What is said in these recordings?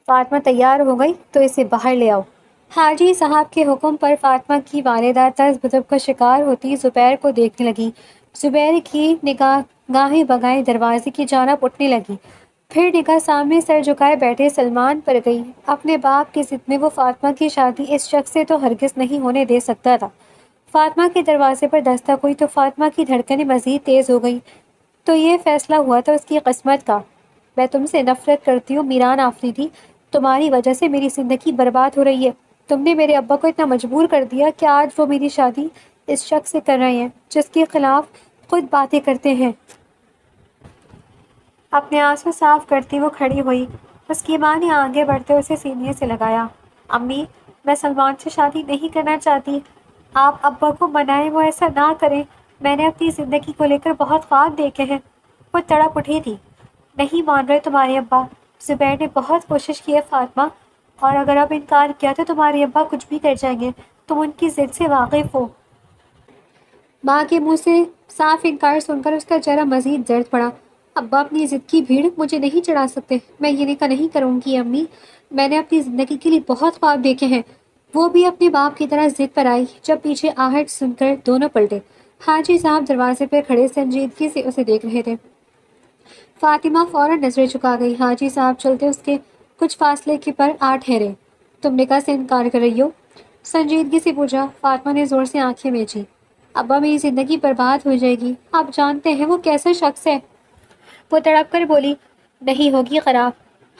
فاطمہ تیار ہو گئی تو اسے باہر لے آؤ۔ حاجی صاحب کے حکم پر فاطمہ کی والدہ طرز ادب کا شکار ہوتی زبیر کو دیکھنے لگی۔ زبیر کی نگاہ گاہیں بگائے دروازے کی جانب اٹھنے لگی، پھر نگاہ سامنے سر جھکائے بیٹھے سلمان پر گئی۔ اپنے باپ کی ضد میں وہ فاطمہ کی شادی اس شخص سے تو ہرگز نہیں ہونے دے سکتا تھا۔ فاطمہ کے دروازے پر دستک ہوئی تو فاطمہ کی دھڑکنیں مزید تیز ہو گئیں۔ تو یہ فیصلہ ہوا تھا اس کی قسمت کا۔ میں تم سے نفرت کرتی ہوں میران آفریدی، تمہاری وجہ سے میری زندگی برباد ہو رہی ہے۔ تم نے میرے ابا کو اتنا مجبور کر دیا کہ آج وہ میری شادی اس شخص سے کر رہے ہیں جس کے خلاف خود باتیں کرتے ہیں۔ اپنے آنسو صاف کرتی وہ کھڑی ہوئی۔ اس کی ماں نے آگے بڑھتے اسے سینے سے لگایا۔ امی، میں سلمان سے شادی نہیں کرنا چاہتی، آپ ابا کو منائیں، وہ ایسا نہ کریں، میں نے اپنی زندگی کو لے کر بہت خواب دیکھے ہیں۔ وہ تڑپ اٹھی تھی۔ نہیں مان رہے تمہارے ابا۔ زبیر نے بہت کوشش کی ہے فاطمہ، اور اگر اب انکار کیا تو تمہارے ابا کچھ بھی کر جائیں گے، تم ان کی ضد سے واقف ہو۔ ماں کے منہ سے صاف انکار سن کر اس کا چہرہ مزید زرد پڑا۔ ابا اپنی ضد کی بھیڑ مجھے نہیں چڑھا سکتے، میں یہ نکاح نہیں کروں گی امی، میں نے اپنی زندگی کے لیے بہت خواب دیکھے ہیں۔ وہ بھی اپنے باپ کی طرح ضد پر آئی۔ جب پیچھے آہٹ سن کر دونوں پلٹے، حاجی صاحب دروازے پہ کھڑے سنجیدگی سے اسے دیکھ رہے تھے۔ فاطمہ فوراً نظریں چکا گئی۔ حاجی صاحب چلتے اس کے کچھ فاصلے کے پر آ ٹھہرے۔ تم نکاح سے انکار کر رہی ہو؟ سنجیدگی سے پوچھا۔ فاطمہ نے زور سے آنکھیں میچی۔ ابا میری زندگی برباد ہو جائے گی، آپ جانتے ہیں وہ کیسا شخص ہے۔ وہ تڑپ کر بولی، نہیں ہوگی خراب،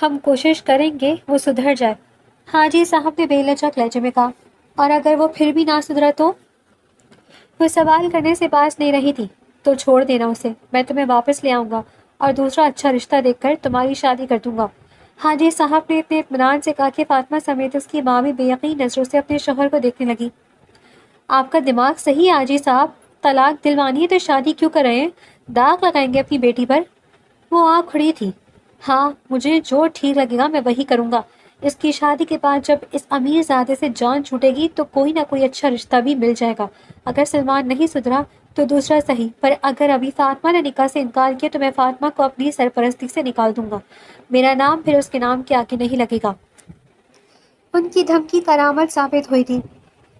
ہم کوشش کریں گے وہ سدھر جائے۔ حاجی صاحب نے بے لچک لہجے میں کہا، اور اگر وہ پھر بھی نہ سدھرا تو؟ وہ سوال کرنے سے باز نہیں رہی تھی۔ تو چھوڑ دینا اسے، میں تمہیں واپس لے آؤں گا اور دوسرا اچھا رشتہ دیکھ کر تمہاری شادی کر دوں گا۔ حاجی صاحب نے اتنے اطمینان سے کہا کہ فاطمہ سمیت اس کی ماں بھی بے یقین نظروں سے اپنے شوہر کو دیکھنے لگی۔ آپ کا دماغ صحیح ہے حاجی صاحب، طلاق دلوانی ہے تو شادی کیوں کر رہے ہیں؟ داغ لگائیں گے اپنی بیٹی پر؟ وہ آنکھ کھڑی تھی۔ ہاں، مجھے جو ٹھیک لگے گا میں وہی کروں گا۔ اس کی شادی کے بعد جب اس امیر زادے سے جان چھوٹے گی تو کوئی نہ کوئی اچھا رشتہ بھی مل جائے گا۔ اگر سلمان نہیں سدھرا تو دوسرا صحیح، پر اگر ابھی فاطمہ نے نکاح سے انکار کیا تو میں فاطمہ کو اپنی سرپرستی سے نکال دوں گا، میرا نام پھر اس کے نام کے آگے نہیں لگے گا۔ ان کی دھمکی کرامت ثابت ہوئی تھی۔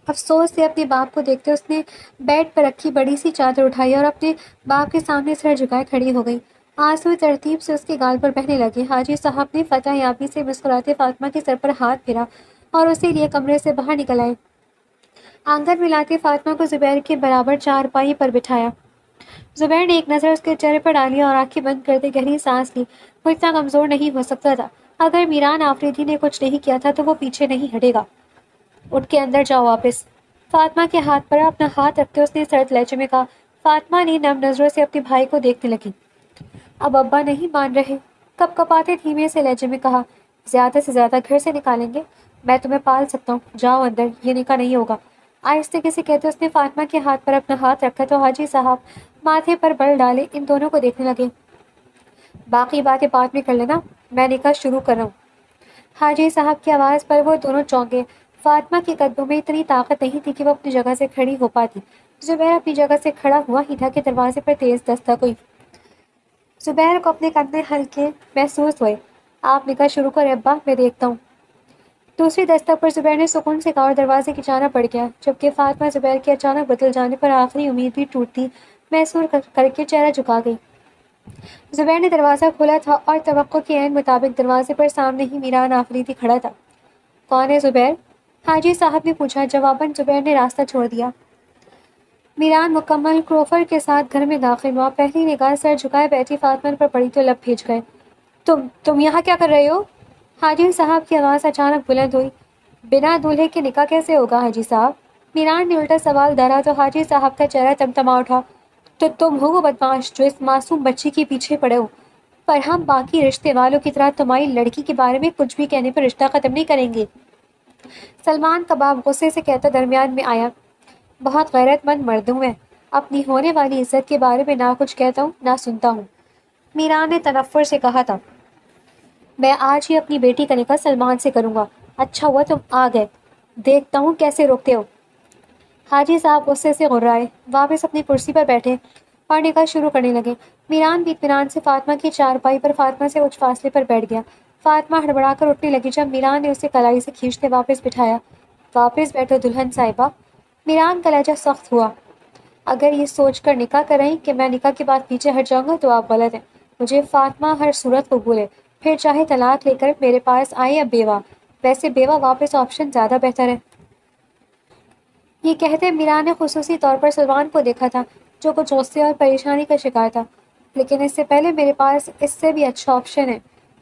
افسوس سے اپنے باپ کو دیکھتے اس نے بیڈ پر رکھی بڑی سی چادر اٹھائی اور اپنے باپ کے سامنے سر جھکائے کھڑی ہو گئی۔ آنسو ترتیب سے اس کے گال پر بہنے لگے۔ حاجی صاحب نے فتح یابی سے مسکراتے فاطمہ کے سر پر ہاتھ پھیرا اور اسے لیے کمرے سے باہر نکل آئے۔ آنگن میں لاتے فاطمہ کو زبیر کے برابر چارپائی پر بٹھایا۔ زبیر نے ایک نظر اس کے چہرے پر ڈالی اور آنکھیں بند کرتے گہری سانس لی۔ وہ اتنا کمزور نہیں ہو سکتا تھا۔ اگر میران آفریدی نے کچھ نہیں کیا تھا تو وہ پیچھے نہیں ہٹے گا۔ اٹھ کے اندر جاؤ واپس۔ فاطمہ کے ہاتھ پر اپنا ہاتھ رکھتے اس نے سرد لہجے میں کہا۔ فاطمہ نے نم نظروں سے اپنے بھائی کو دیکھنے لگی۔ اب ابا نہیں مان رہے، کپ کپاتے دھیمے سے لہجے میں کہا، زیادہ سے زیادہ گھر سے نکالیں گے، میں تمہیں پال سکتا ہوں، جاؤ اندر، یہ نکاح نہیں ہوگا۔ آہستگی سے کہتے اس نے فاطمہ کے ہاتھ پر اپنا ہاتھ رکھا تو حاجی صاحب ماتھے پر بل ڈالے ان دونوں کو دیکھنے لگے۔ باقی باتیں بعد میں کر لینا، میں نکاح شروع کر رہا ہوں۔ حاجی صاحب کی آواز پر وہ دونوں چونکے۔ فاطمہ کے قدموں میں اتنی طاقت نہیں تھی کہ وہ اپنی جگہ سے کھڑی ہو پاتی۔ زبیر اپنی جگہ سے کھڑا ہوا ہی تھا کہ دروازے پر تیز دستک ہوئی۔ زبیر کو اپنے کندھے ہلکے محسوس ہوئے۔ آپ نکاح شروع کریں ابا، میں دیکھتا ہوں۔ دوسری دستک پر زبیر نے سکون سے کہا اور دروازے کی جانب بڑھ گیا، جبکہ فاطمہ زبیر کے اچانک بدل جانے پر آخری امید بھی ٹوٹتی محسوس کر کے چہرہ جھکا گئی۔ زبیر نے دروازہ کھولا تھا اور توقع کے عین مطابق دروازے پر سامنے ہی میران آفریدی کھڑا تھا۔ کون ہے زبیر؟ حاجی صاحب نے پوچھا۔ جواباً زبیر نے راستہ چھوڑ دیا۔ میران مکمل کروفر کے ساتھ گھر میں داخل ہوا۔ پہلی نگاہ سر جھکائے بیٹھی فاطمہ پر پڑی تو لب بھیج گئے۔ تم یہاں کیا کر رہے ہو؟ حاجی صاحب کی آواز اچانک بلند ہوئی۔ بنا دولہے کے نکاح کیسے ہوگا حاجی صاحب؟ میران نے الٹا سوال دہرا تو حاجی صاحب کا چہرہ تمتما اٹھا۔ تو تم ہو وہ بدماش جو اس معصوم بچی کے پیچھے پڑے ہو، پر ہم باقی رشتے والوں کی طرح تمہاری لڑکی کے بارے میں کچھ بھی کہنے پر رشتہ ختم نہیں کریں گے۔ سلمان کباب غصے سے کہتا درمیان میں آیا، بہت غیرت مند مرد ہوں میں، اپنی ہونے والی عزت کے بارے میں نہ کچھ کہتا ہوں نہ سنتا ہوں۔ میران نے تنفر سے کہا تھا، میں آج ہی اپنی بیٹی کا نکاح سلمان سے کروں گا، اچھا ہوا تم آ گئے، دیکھتا ہوں کیسے روکتے ہو۔ حاجی صاحب غصے سے غرائے، واپس اپنی کرسی پر بیٹھے اور نکاح شروع کرنے لگے۔ میران بھی اطمینان سے فاطمہ کی چارپائی پر فاطمہ سے کچھ فاصلے پر بیٹھ گیا۔ فاطمہ ہڑبڑا کر اٹھنے لگی جب میران نے اسے کلائی سے کھینچتے واپس بٹھایا۔ واپس بیٹھو دلہن صاحبہ۔ میران کا لہجہ سخت ہوا۔ اگر یہ سوچ کر نکاح کریں کہ میں نکاح کے بعد پیچھے ہٹ جاؤں گا تو آپ غلط ہیں۔ مجھے فاطمہ ہر صورت قبول ہے، پھر چاہے طلاق لے کر میرے پاس آئے یا بیوہ۔ ویسے بیوہ واپس آپشن زیادہ بہتر ہے۔ یہ کہتے میران نے خصوصی طور پر سلمان کو دیکھا تھا جو کچھ غصے اور پریشانی کا شکار تھا۔ لیکن اس سے پہلے میرے پاس اس سے بھی اچھا آپشن ہے۔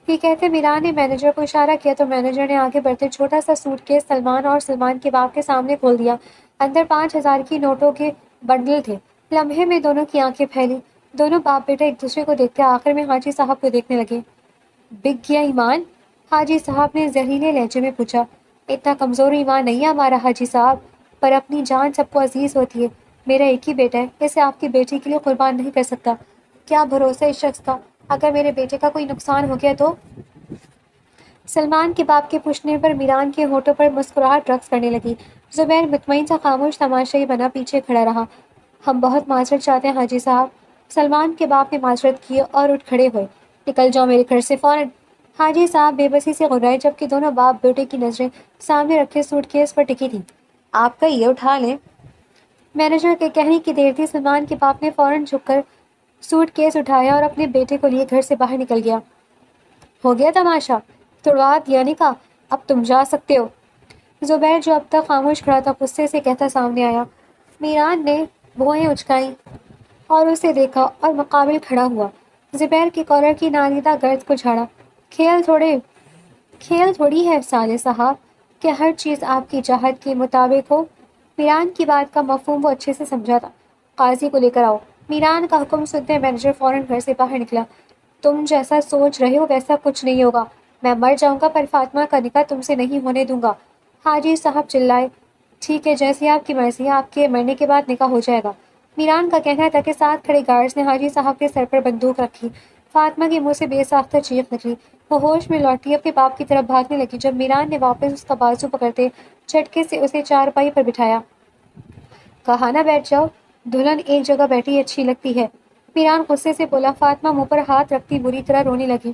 یہ کہتے میران نے مینیجر کو اشارہ کیا تو مینیجر نے آگے بڑھتے چھوٹا سا سوٹ کیس سلمان اور سلمان کے باپ کے سامنے کھول دیا۔ اندر 5,000 کی نوٹوں کے بنڈل تھے۔ لمحے میں دونوں کی آنکھیں پھیلی۔ دونوں باپ بیٹے ایک دوسرے کو دیکھتے آخر میں حاجی صاحب کو دیکھنے لگے۔ بک گیا ایمان؟ حاجی صاحب نے زہریلے لہجے میں پوچھا۔ اتنا کمزور ایمان نہیں ہے ہمارا حاجی صاحب، پر اپنی جان سب کو عزیز ہوتی ہے۔ میرا ایک ہی بیٹا ہے، اسے آپ کی بیٹی کے لیے قربان نہیں کر سکتا۔ کیا بھروسہ اس شخص کا، اگر میرے بیٹے کا کوئی نقصان ہو گیا تو؟ سلمان کے باپ کے پوچھنے پر میران کے ہونٹوں پر مسکراہٹ رقص کرنے لگی۔ زبیر مطمئن سا خاموش تماشائی بنا پیچھے کھڑا رہا۔ ہم بہت معذرت چاہتے ہیں حاجی صاحب۔ سلمان کے باپ نے معذرت کی اور اٹھ کھڑے ہوئے۔ نکل جاؤ میرے گھر سے فوراً۔ حاجی صاحب بے بسی سے غرائے جبکہ دونوں باپ بیٹے کی نظریں سامنے رکھے سوٹ کیس پر ٹکی تھیں۔ آپ کا یہ اٹھا لیں۔ مینیجر کے کہنے کی دیر تھی، سلمان کے باپ نے فوراً جھک کر سوٹ کیس اٹھایا اور اپنے بیٹے کو لیے گھر سے باہر نکل گیا۔ ہو گیا تماشا، توڑوا دیا نکاح، اب تم جا سکتے ہو۔ زبیر جو اب تک خاموش کھڑا تھا غصے سے کہتا سامنے آیا۔ میران نے بھوئیں اچکائیں اور اسے دیکھا اور مقابل کھڑا ہوا۔ زبیر کی کالر کی نالیدہ گرد کو جھاڑا۔ کھیل تھوڑی ہے سالے صاحب کہ ہر چیز آپ کی چاہت کے مطابق ہو۔ میران کی بات کا مفہوم وہ اچھے سے سمجھا تھا۔ قاضی کو لے کر آؤ۔ میران کا حکم سنتے مینیجر فوراً گھر سے باہر نکلا۔ تم جیسا سوچ رہے ہو ویسا کچھ نہیں ہوگا۔ میں مر جاؤں گا پر فاطمہ کا نکاح تم سے نہیں ہونے دوں گا۔ حاجی صاحب چلائے۔ ٹھیک ہے، جیسی آپ کی مرضی ہے، آپ کے مرنے کے بعد نکاح ہو جائے گا۔ میران کا کہنا تھا کہ ساتھ کھڑے گارڈز نے حاجی صاحب کے سر پر بندوق رکھی۔ فاطمہ کے منہ سے بے ساختہ چیخ نکلی۔ وہ ہوش میں لوٹی اپنے باپ کی طرف بھاگنے لگی جب میران نے واپس اس کا بازو پکڑتے جھٹکے سے اسے چارپائی پر بٹھایا۔ کہا نہ بیٹھ جاؤ، دلہن ایک جگہ بیٹھی اچھی لگتی ہے۔ میران غصے سے بولا۔ فاطمہ منہ پر ہاتھ رکھتی بری طرح رونے لگی۔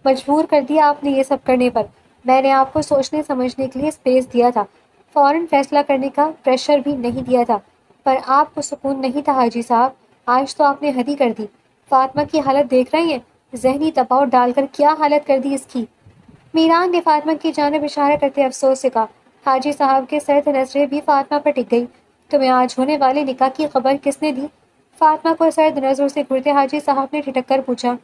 مجبور کر دیا آپ نے یہ سب کرنے پر۔ میں نے آپ کو سوچنے سمجھنے کے لیے اسپیس دیا تھا، فوراً فیصلہ کرنے کا پریشر بھی نہیں دیا تھا، پر آپ کو سکون نہیں تھا حاجی صاحب۔ آج تو آپ نے حد ہی کر دی۔ فاطمہ کی حالت دیکھ رہی ہیں، ذہنی دباؤ ڈال کر کیا حالت کر دی اس کی۔ میران نے فاطمہ کی جانب اشارہ کرتے افسوس سے کہا۔ حاجی صاحب کے سرد نظریں بھی فاطمہ پر ٹک گئی۔ تمہیں آج ہونے والے نکاح کی خبر کس نے دی؟ فاطمہ کو سرد نظروں سے گھورتے حاجی صاحب نے ٹھٹک کر پوچھا۔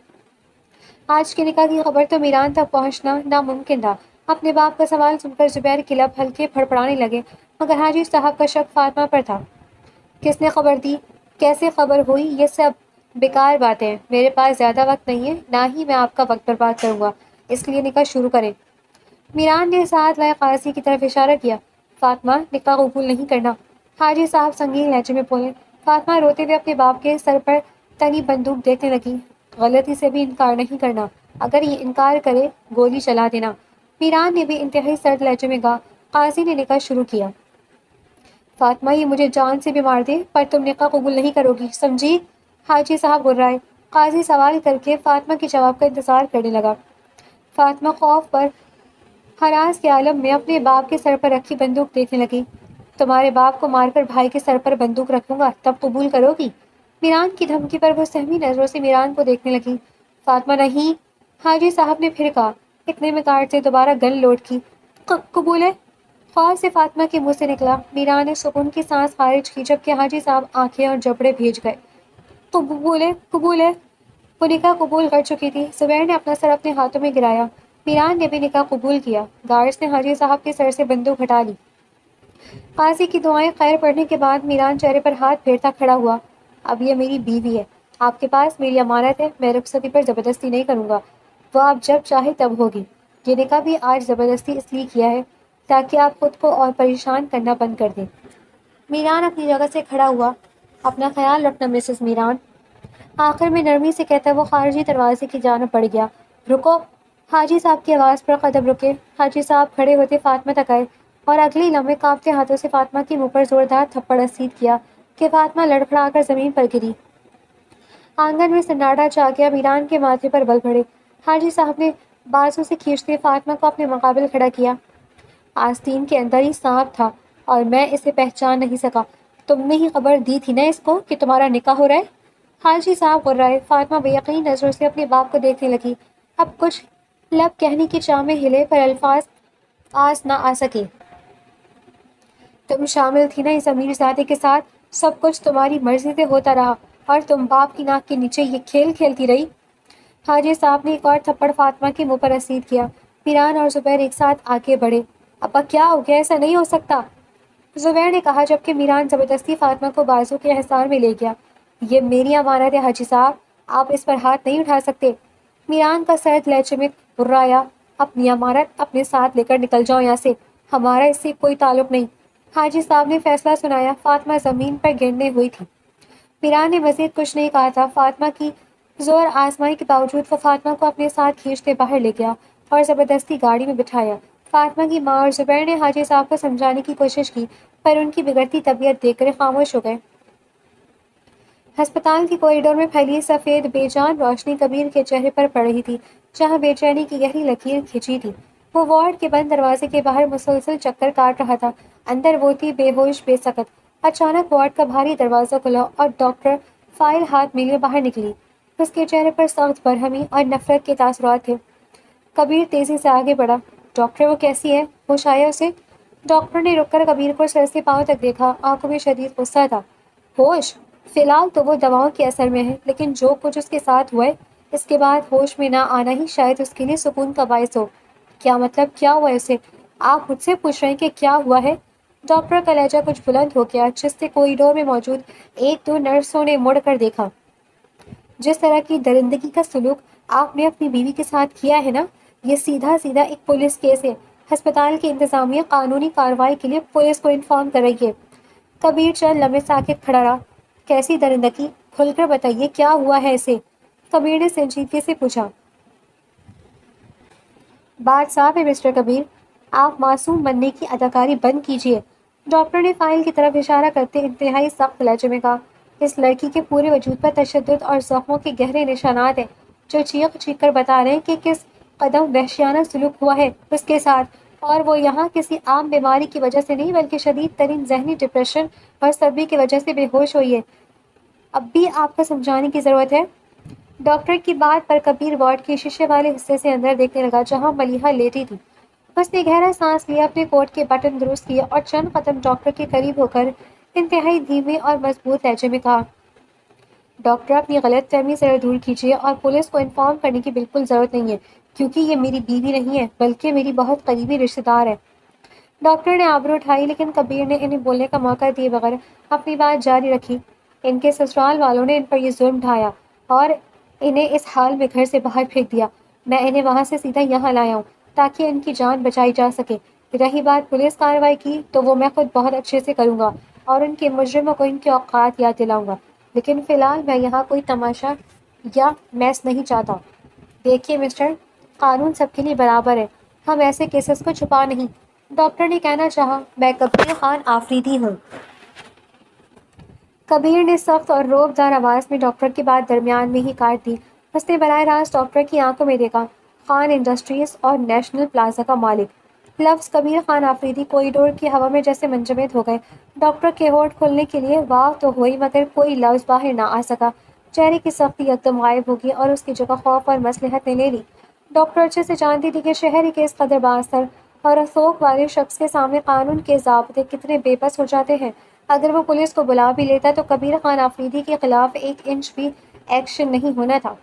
آج کے نکاح کی خبر تو میران تک پہنچنا ناممکن تھا۔ اپنے باپ کا سوال سن کر زبیر کے لب ہلکے پھڑپڑانے لگے، مگر حاجی صاحب کا شک فاطمہ پر تھا۔ کس نے خبر دی؟ کیسے خبر ہوئی؟ یہ سب بیکار باتیں ہیں۔ میرے پاس زیادہ وقت نہیں ہے، نہ ہی میں آپ کا وقت برباد کروں گا، اس لیے نکاح شروع کریں۔ میران نے ساتھ لائے قاضی کی طرف اشارہ کیا۔ فاطمہ، نکاح قبول نہیں کرنا۔ حاجی صاحب سنگین لہجے میں بولے۔ فاطمہ روتے ہوئے اپنے باپ کے سر پر تنی بندوق دیکھنے لگی۔ غلطی سے بھی انکار نہیں کرنا، اگر یہ انکار کرے گولی چلا دینا۔ میران نے بھی انتہائی سرد لہجے میں کہا۔ قاضی نے نکاح شروع کیا۔ فاطمہ، یہ مجھے جان سے بھی مار دے پر تم نکاح قبول نہیں کرو گی، سمجھی؟ حاجی صاحب گرائے۔ قاضی سوال کر کے فاطمہ کے جواب کا انتظار کرنے لگا۔ فاطمہ خوف پر ہراس کے عالم میں اپنے باپ کے سر پر رکھی بندوق دیکھنے لگی۔ تمہارے باپ کو مار کر بھائی کے سر پر بندوق رکھوں گا تب قبول کرو گی؟ میران کی دھمکی پر وہ سہمی نظروں سے میران کو دیکھنے لگی۔ فاطمہ نہیں، حاجی صاحب نے پھر کہا۔ اتنے میں کارڈ سے دوبارہ گن لوڈ کی۔ قبول ہے؟ خوف سے فاطمہ کے منہ سے نکلا۔ میران نے سکون کی سانس خارج کی جبکہ حاجی صاحب آنکھیں اور جبڑے بھیج گئے۔ قبول ہے، قبول ہے۔ وہ نکاح قبول کر چکی تھی۔ زبیر نے اپنا سر اپنے ہاتھوں میں گرایا۔ میران نے بھی نکاح قبول کیا۔ گارڈز نے حاجی صاحب کے سر سے بندوق ہٹا لی۔ قاضی کی دعائیں خیر پڑھنے کے بعد میران چہرے پر ہاتھ پھیرتا کھڑا ہوا۔ اب یہ میری بیوی ہے، آپ کے پاس میری امانت ہے، میں رخصتی پر زبردستی نہیں کروں گا، وہ آپ جب چاہے تب ہوگی۔ یہ نکاح بھی آج زبردستی اس لیے کیا ہے تاکہ آپ خود کو اور پریشان کرنا بند کر دیں۔ میران اپنی جگہ سے کھڑا ہوا۔ اپنا خیال رکھنا مسز میران، آخر میں نرمی سے کہتا وہ خارجی دروازے کی جانب بڑھ گیا۔ رکو! حاجی صاحب کی آواز پر قدم رکے۔ حاجی صاحب کھڑے ہوتے فاطمہ تک آئے اور اگلی لمحے کانپتے ہاتھوں سے فاطمہ کی منہ پر زوردار تھپڑ رسید کیا کہ فاطمہ لڑکھڑا کر زمین پر گری۔ آنگن میں سناٹا چھا گیا۔ میران کے ماتھے پر بل پڑے۔ حاجی صاحب نے بازو سے کھینچتے فاطمہ کو اپنے مقابل کھڑا کیا۔ آستین کے اندر ہی سانپ تھا اور میں اسے پہچان نہیں سکا۔ تم نے ہی خبر دی تھی نا اس کو کہ تمہارا نکاح ہو رہا ہے؟ حاجی صاحب غرائے۔ فاطمہ بے یقین نظروں سے اپنے باپ کو دیکھنے لگی۔ اب کچھ لب کہنے کی چاہ میں ہلے پر الفاظ آس نہ آ سکے۔ تم شامل تھی نا اس امیر زادے کے ساتھ، سب کچھ تمہاری مرضی سے ہوتا رہا اور تم باپ کی ناک کے نیچے یہ کھیل کھیلتی رہی۔ حاجی صاحب نے ایک اور تھپڑ فاطمہ کے منہ پر رسید کیا۔ میران اور زبیر ایک ساتھ آگے بڑھے۔ ابا کیا ہو گیا؟ ایسا نہیں ہو سکتا، زبیر نے کہا، جبکہ میران زبردستی فاطمہ کو بازو کے حصار میں لے گیا۔ یہ میری امانت ہے حاجی صاحب، آپ اس پر ہاتھ نہیں اٹھا سکتے۔ میران کا سرد لہجے میں ہرایا۔ اپنی امانت اپنے ساتھ لے کر نکل جاؤ یہاں سے، ہمارا اس سے کوئی تعلق نہیں۔ حاجی صاحب نے فیصلہ سنایا۔ فاطمہ زمین پر گرنے ہوئی تھی۔ میران نے مزید کچھ نہیں کہا تھا۔ فاطمہ کی زور آزمائی کے باوجود وہ فاطمہ کو اپنے ساتھ کھینچتے باہر لے گیا اور زبردستی گاڑی میں بٹھایا۔ فاطمہ کی ماں اور زبیر نے حاجی صاحب کو سمجھانے کی کوشش کی، پر ان کی بگڑتی طبیعت دیکھ کر خاموش ہو گئے۔ ہسپتال کی کوریڈور میں پھیلی سفید بے جان روشنی کبیر کے چہرے پر پڑ رہی تھی، جہاں بے چینی کی گہری لکیر کھینچی تھی۔ وہ وارڈ کے بند دروازے کے باہر مسلسل چکر کاٹ رہا تھا۔ اندر وہ تھی بے ہوش بے سکت۔ اچانک وارڈ کا بھاری دروازہ کھلا اور ڈاکٹر فائل ہاتھ میں لیے باہر نکلی۔ اس کے چہرے پر سخت برہمی اور نفرت کے تاثرات تھے۔ کبیر تیزی سے آگے بڑھا۔ ڈاکٹر وہ کیسی ہے؟ ہوش آیا اسے؟ ڈاکٹر نے رک کر کبیر کو سر سے پاؤں تک دیکھا۔ آنکھوں میں شدید غصہ تھا۔ ہوش؟ فی الحال تو وہ دواؤں کے اثر میں ہے، لیکن جو کچھ اس کے ساتھ ہوا ہے، اس کے بعد ہوش میں نہ آنا ہی شاید اس کے لیے سکون کا باعث ہو۔ کیا مطلب؟ کیا ہوا ہے اسے؟ آپ مجھ سے پوچھ رہے ہیں کہ کیا ہوا ہے؟ ڈاکٹر کا لہجہ کچھ بلند ہو گیا، جس سے کوریڈور میں موجود ایک دو نرسوں نے مڑ کر دیکھا۔ جس طرح کی درندگی کا سلوک آپ نے اپنی بیوی کے ساتھ کیا ہے نا، یہ سیدھا سیدھا ایک پولیس کیس ہے۔ ہسپتال کی انتظامیہ قانونی کارروائی کے لیے پولیس کو انفارم کر رہی ہے۔ کبیر چند لمحے ساکت کھڑا رہا۔ کیسی درندگی؟ کھل کر بتائیے، کیا ہوا ہے اسے؟ کبیر نے سنجیدگی سے پوچھا۔ بات صاف ہے مسٹر کبیر، آپ معصوم بننے کی اداکاری بند کیجیے۔ ڈاکٹر نے فائل کی طرف اشارہ کرتے انتہائی سخت لہجے میں کہا۔ اس لڑکی کے پورے وجود پر تشدد اور زخموں کے گہرے نشانات ہیں، جو چیخ چیخ کر بتا رہے ہیں کہ کس قدم وحشیانہ سلوک ہوا ہے اس کے ساتھ، اور وہ یہاں کسی عام بیماری کی وجہ سے نہیں بلکہ شدید ترین ذہنی ڈپریشن اور صدمے کی وجہ سے بے ہوش ہوئی ہے۔ اب بھی آپ کو سمجھانے کی ضرورت ہے؟ ڈاکٹر کی بات پر کبیر وارڈ کے شیشے والے حصے سے اندر دیکھنے لگا، جہاں ملیحہ لیٹی تھی۔ اس نے گہرا سانس لیا، اپنے کوٹ کے بٹن درست کیے اور چند قدم ڈاکٹر کے قریب ہو کر انتہائی دھیمے اور مضبوط لہجے میں کہا، ڈاکٹر اپنی غلط فہمی ذرا دور کیجیے اور پولیس کو انفارم کرنے کی بالکل ضرورت نہیں ہے، کیونکہ یہ میری بیوی نہیں ہے بلکہ میری بہت قریبی رشتہ دار ہے۔ ڈاکٹر نے آبرو اٹھائی، لیکن کبیر نے انہیں بولنے کا موقع دیے بغیر اپنی بات جاری رکھی۔ ان کے سسرال والوں نے ان پر یہ ظلم ڈھایا اور انہیں اس حال میں گھر سے باہر پھینک دیا۔ میں انہیں وہاں سے سیدھا یہاں لایا ہوں تاکہ ان کی جان بچائی جا سکے۔ رہی بات پولیس کارروائی کی، تو وہ میں خود بہت اچھے سے کروں گا اور ان کے مجرموں کو ان کے اوقات یاد دلاؤں گا، لیکن فی الحال میں یہاں کوئی تماشا یا میس نہیں چاہتا۔ دیکھیے مسٹر، قانون سب کے لیے برابر ہے، ہم ایسے کیسز کو چھپا نہیں۔ ڈاکٹر نے کہنا چاہا، میں کبیر خان آفریدی ہوں۔ کبیر نے سخت اور روب دار آواز میں ڈاکٹر کی بات درمیان میں ہی کاٹ دی۔ اس نے براہ راست ڈاکٹر کی آنکھوں میں دیکھا۔ خان انڈسٹریز اور نیشنل پلازا کا مالک۔ لفظ کبیر خان آفریدی کوریڈور کی ہوا میں جیسے منجمد ہو گئے۔ ڈاکٹر کے ہونٹ کھولنے کے لیے واہ تو ہوئی، مگر کوئی لفظ باہر نہ آ سکا۔ چہرے کی سختی یکدم غائب ہو گئی اور اس کی جگہ خوف اور مصلحت نے لے لی۔ ڈاکٹر اچھے سے جانتی تھی کہ شہر کے اس قدر بااثر اور رسوخ والے شخص کے سامنے قانون کے ضابطے کتنے بے بس ہو جاتے ہیں۔ اگر وہ پولیس کو بلا بھی لیتا تو کبیر خان آفریدی کے خلاف ایک انچ بھی ایکشن نہیں ہونا تھا۔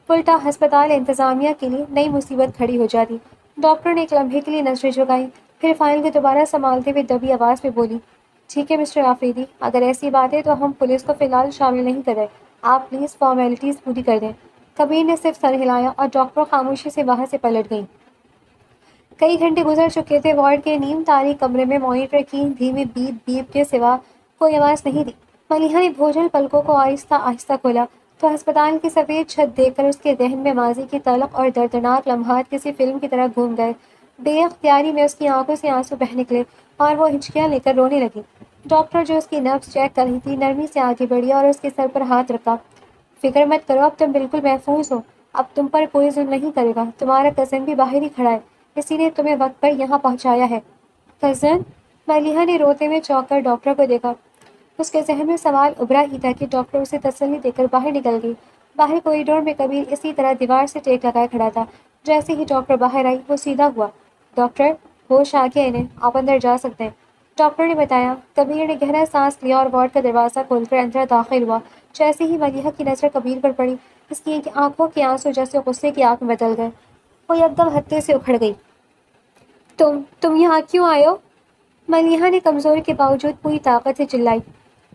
الٹا ہسپتال انتظامیہ کے لیے نئی مصیبت کھڑی ہو جاتی۔ ڈاکٹر نے ایک لمحے کے لیے نظریں جھکائیں، پھر فائل کو دوبارہ سنبھالتے ہوئے دبی آواز میں بولی، ٹھیک ہے مسٹر آفریدی، اگر ایسی بات ہے تو ہم پولیس کو فی الحال شامل نہیں کر رہے، آپ پلیز فارمیلٹیز پوری کر دیں۔ کبیر نے صرف سر ہلایا اور ڈاکٹر خاموشی سے وہاں سے پلٹ گئیں۔ کئی گھنٹے گزر چکے تھے۔ وارڈ کے نیم تاریک کمرے میں مانیٹر کی دھیمی بیپ بیپ کے سوا کوئی آواز نہیں تھی۔ ملیحہ نے بھوجل پلکوں کو آہستہ آہستہ کھولا تو ہسپتال کی سفید چھت دیکھ کر اس کے ذہن میں ماضی کی تلخ اور دردناک لمحات کسی فلم کی طرح گھوم گئے۔ بے اختیاری میں اس کی آنکھوں سے آنسو بہہ نکلے اور وہ ہچکیاں لے کر رونے لگی۔ ڈاکٹر جو اس کی نبض چیک کر رہی تھی، نرمی سے آگے بڑھی اور اس کے سر پر ہاتھ رکھا۔ فکر مت کرو، اب تم بالکل محفوظ ہو، اب تم پر کوئی ظلم نہیں کرے گا، تمہارا کزن بھی باہر ہی کھڑا ہے، اسی نے تمہیں وقت پر یہاں پہنچایا ہے۔ کزن؟ ملیحہ نے روتے ہوئے چونک کر ڈاکٹر کو دیکھا۔ اس کے ذہن میں سوال ابھرا ہی تھا کہ ڈاکٹر اسے تسلی دے کر باہر نکل گئی۔ باہر کوریڈور میں کبیر اسی طرح دیوار سے ٹیک لگائے کھڑا تھا۔ جیسے ہی ڈاکٹر باہر آئی وہ سیدھا ہوا۔ ڈاکٹر، ہوش آ گیا انہیں، آپ اندر جا سکتے ہیں، ڈاکٹر نے بتایا۔ کبیر نے گہرا سانس لیا اور وارڈ کا دروازہ کھول کر اندر داخل ہوا۔ جیسے ہی ملیحہ کی نظر کبیر پر پڑی، اس کی آنکھوں کے آنسو جیسے غصے کی آگ میں بدل گئے۔ وہ یکدم ہتے سے اکھڑ گئی۔ تم یہاں کیوں آئے ہو؟ ملیحہ نے کمزوری کے باوجود پوری طاقت سے چلائی۔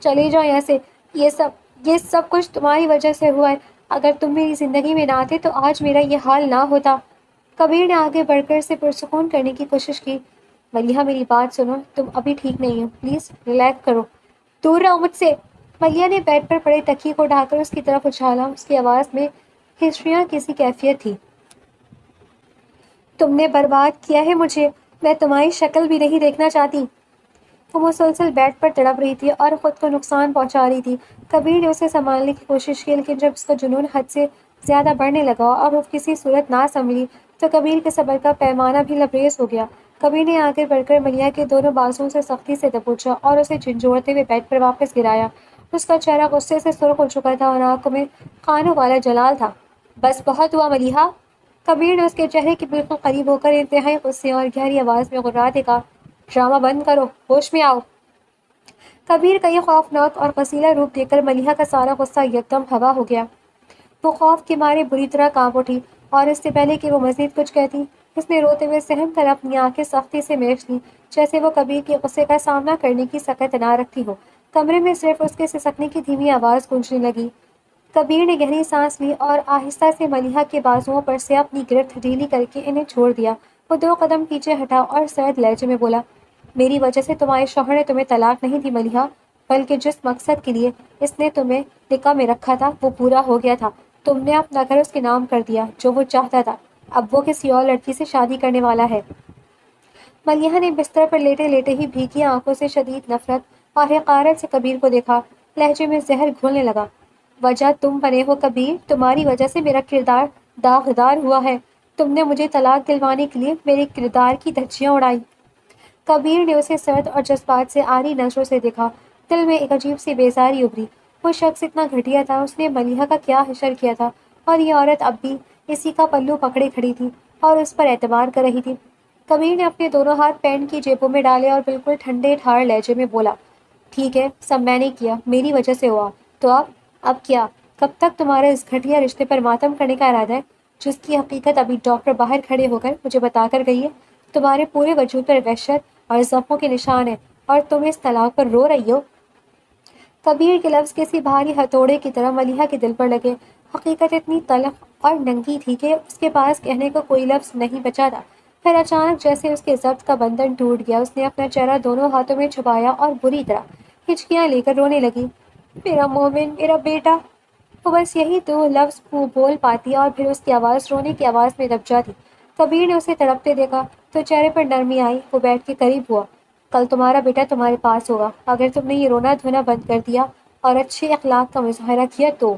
چلے جاؤ یہاں سے، یہ سب کچھ تمہاری وجہ سے ہوا ہے۔ اگر تم میری زندگی میں نہ آتے تو آج میرا یہ حال نہ ہوتا۔ کبیر نے آگے بڑھ کر اسے پرسکون کرنے کی کوشش کی۔ ملیحہ میری بات سنو، تم ابھی ٹھیک نہیں ہو، پلیز ریلیکس کرو۔ دور رہو مجھ سے۔ ملیحہ نے بیڈ پر پڑے تکیے کو اٹھا کر اس کی طرف اچھالا۔ اس کی آواز میں ہسٹریاں کسی کیفیت تھی۔ تم نے برباد کیا ہے مجھے، میں تمہاری شکل بھی نہیں دیکھنا چاہتی۔ وہ مسلسل بیڈ پر تڑپ رہی تھی اور خود کو نقصان پہنچا رہی تھی۔ کبیر نے اسے سنبھالنے کی کوشش کی، لیکن جب اس کا جنون حد سے زیادہ بڑھنے لگا اور وہ کسی صورت نہ سنبھلی تو کبیر کے صبر کا پیمانہ بھی لبریز ہو گیا۔ کبیر نے آگے بڑھ کر ملیحہ کے دونوں بازوؤں سے سختی سے دبوچا اور اسے جھنجھوڑتے ہوئے بیڈ پر واپس گرایا۔ اس کا چہرہ غصے سے سرخ ہو چکا تھا اور آنکھوں میں خانوں والا جلال تھا۔ بس بہت ہوا ملیحہ، کبیر نے اس کے چہرے کے بالکل قریب ہو کر انتہائی غصے اور گہری آواز میں غراتے کہا۔ ڈرامہ بند کرو، ہوش میں آؤ۔ کبیر کا یہ خوفناک اور قصیلا روپ دیکھ کر ملیحہ کا سارا غصہ یکدم ہوا ہو گیا۔ وہ خوف کے مارے بری طرح کانپ اٹھی اور اس سے پہلے کہ وہ مزید کچھ کہتی، اس نے روتے ہوئے سہم کر اپنی آنکھیں سختی سے میچ لیں، جیسے وہ کبیر کے غصے کا سامنا کرنے کی سخت نہ رکھتی ہو۔ کمرے میں صرف اس کے سسکنے کی دھیمی آواز گونجنے لگی۔ کبیر نے گہری سانس لی اور آہستہ سے ملیحہ کے بازوؤں پر سے اپنی گرفت ڈھیلی کر کے انہیں چھوڑ دیا۔ وہ 2 قدم پیچھے ہٹا اور سرد لہجے میں بولا، میری وجہ سے تمہارے شوہر نے تمہیں طلاق نہیں دی ملیحہ، بلکہ جس مقصد کے لیے اس نے تمہیں نکاح میں رکھا تھا وہ پورا ہو گیا تھا۔ تم نے اپنا گھر اس کے نام کر دیا جو وہ چاہتا تھا۔ اب وہ کسی اور لڑکی سے شادی کرنے والا ہے۔ ملیحہ نے بستر پر لیٹے لیٹے ہی بھیگی آنکھوں سے شدید نفرت اور حقارت سے کبیر کو دیکھا۔ لہجے میں زہر گھولنے لگا۔ وجہ تم بنے ہو کبیر، تمہاری وجہ سے میرا کردار داغدار ہوا ہے۔ تم نے مجھے طلاق دلوانے کے لیے میرے کردار کی دھجیاں اڑائی۔ کبیر نے اسے سرد اور جذبات سے آری نظروں سے دیکھا۔ دل میں ایک عجیب سی بیزاری ابھری۔ وہ شخص اتنا گھٹیا تھا، اس نے ملیحہ کا کیا حشر کیا تھا، اور یہ عورت اب بھی اسی کا پلو پکڑے کھڑی تھی اور اس پر اعتبار کر رہی تھی۔ کبیر نے اپنے دونوں ہاتھ پینٹ کی جیبوں میں ڈالے اور بالکل ٹھنڈے ٹھار لہجے میں بولا، ٹھیک ہے، سب میں نے کیا، میری وجہ سے ہوا، تو اب کیا؟ کب تک تمہارے اس گھٹیا رشتے پر ماتم کرنے کا ارادہ ہے، جس کی حقیقت ابھی ڈاکٹر باہر کھڑے ہو کر مجھے بتا کر گئی ہے؟ تمہارے پورے وجود پر وحشت اور زخموں کے نشان ہیں، اور تم اس طلاق پر رو رہی ہو۔ کبیر کے لفظ کسی بھاری ہتھوڑے کی طرح ملیحہ کے دل پر لگے۔ حقیقت اتنی تلخ اور ننگی تھی کہ اس کے پاس کہنے کو کوئی لفظ نہیں بچا تھا۔ پھر اچانک جیسے اس کے ضبط کا بندھن ٹوٹ گیا، اس نے اپنا چہرہ دونوں ہاتھوں میں چھپایا اور بری طرح ہچکیاں لے کر رونے لگی۔ میرا مومن، میرا بیٹا۔ وہ بس یہی 2 لفظ بول پاتی اور پھر اس کی آواز رونے کی آواز میں دب جاتی۔ کبیر نے اسے تڑپتے دیکھا تو چہرے پر نرمی آئی۔ وہ بیٹھ کے قریب ہوا۔ کل تمہارا بیٹا تمہارے پاس ہوگا، اگر تم نے یہ رونا دھونا بند کر دیا اور اچھے اخلاق کا مظاہرہ کیا تو۔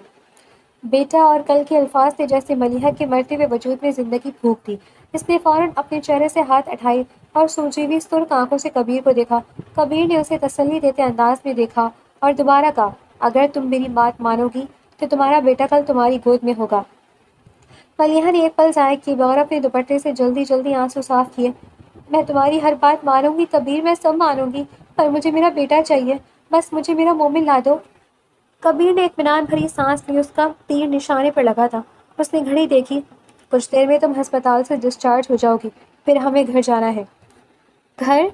بیٹا اور کل کے الفاظ تھے جیسے ملیحہ کے مرتے ہوئے وجود میں زندگی پھونک دی۔ اس نے فوراً اپنے چہرے سے ہاتھ اٹھائے اور سوجی ہوئی سرخ آنکھوں سے کبیر کو دیکھا۔ کبیر نے اسے تسلی دیتے انداز میں دیکھا اور دوبارہ کہا، اگر تم میری بات مانو گی تو تمہارا بیٹا کل تمہاری گود میں ہوگا۔ ملیحہ نے ایک پل ضائع کیے بغیر اپنے دوپٹے سے جلدی جلدی آنسو صاف کیے۔ میں تمہاری ہر بات مانوں گی کبیر، میں سب مانوں گی، پر مجھے میرا بیٹا چاہیے، بس مجھے میرا مومن لا دو۔ کبیر نے اطمینان بھری سانس لی۔ اس کا تیر نشانے پر لگا تھا۔ اس نے گھڑی دیکھی۔ کچھ دیر میں تم ہسپتال سے ڈسچارج ہو جاؤ گی، پھر ہمیں گھر جانا ہے۔ گھر؟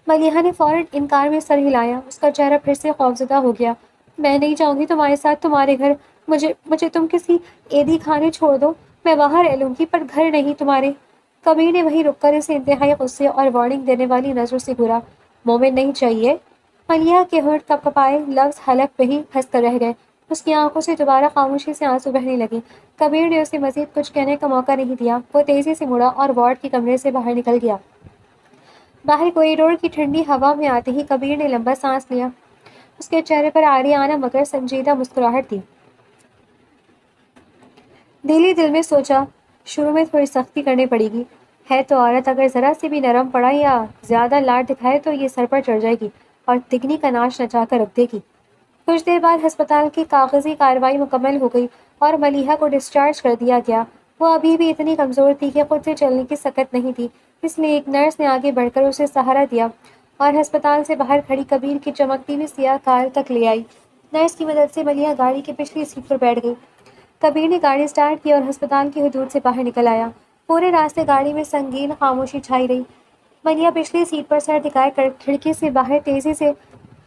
ملیحہ نے فوراً انکار میں سر ہلایا۔ اس کا چہرہ پھر سے خوفزدہ ہو گیا۔ میں نہیں جاؤں گی تمہارے ساتھ تمہارے گھر، مجھے تم کسی عیدی خانے چھوڑ دو، میں وہاں رہ لوں گی، پر گھر نہیں تمہارے۔ کبیر نے وہیں رک کر اسے انتہائی غصے اور وارننگ دینے والی نظروں سے گھورا۔ مومن نہیں چاہیے؟ ملیحہ کے ہونٹ کپکپائے، لفظ حلق پہ ہی پھنس کر رہ گئے۔ اس کی آنکھوں سے دوبارہ خاموشی سے آنسو بہنے لگے۔ کبیر نے اسے مزید کچھ کہنے کا موقع نہیں دیا۔ وہ تیزی سے مڑا اور وارڈ کے کمرے سے باہر نکل گیا۔ باہر کوریڈور کی ٹھنڈی ہوا میں آتے ہی کبیر نے لمبا سانس لیا۔ اس کے چہرے پر عاریانہ مگر سنجیدہ مسکراہٹ تھی۔ دل ہی دل میں سوچا شروع میں تھوڑی سختی کرنی پڑے گی، ہے تو عورت، اگر ذرا سی بھی نرم پڑا یا زیادہ لاڈ دکھائے تو یہ سر پر چڑھ جائے گی اور تکنی کا ناش نچا کر رکھ دے گی۔ کچھ دیر بعد ہسپتال کی کاغذی کارروائی مکمل ہو گئی اور ملیحہ کو ڈسچارج کر دیا گیا۔ وہ ابھی بھی اتنی کمزور تھی کہ خود سے چلنے کی سکت نہیں تھی، اس لیے ایک نرس نے آگے بڑھ کر اسے سہارا دیا اور ہسپتال سے باہر کھڑی کبیر کی چمکتی ہوئی سیاہ کار تک لے آئی۔ نرس کی مدد سے ملیحہ گاڑی کی پچھلی سیٹ پر بیٹھ گئی۔ کبیر نے گاڑی سٹارٹ کی اور ہسپتال کی حدود سے باہر نکل آیا۔ پورے راستے گاڑی میں سنگین خاموشی چھائی رہی۔ ملیحہ پچھلی سیٹ پر سر ٹکائے کر کھڑکی سے باہر تیزی سے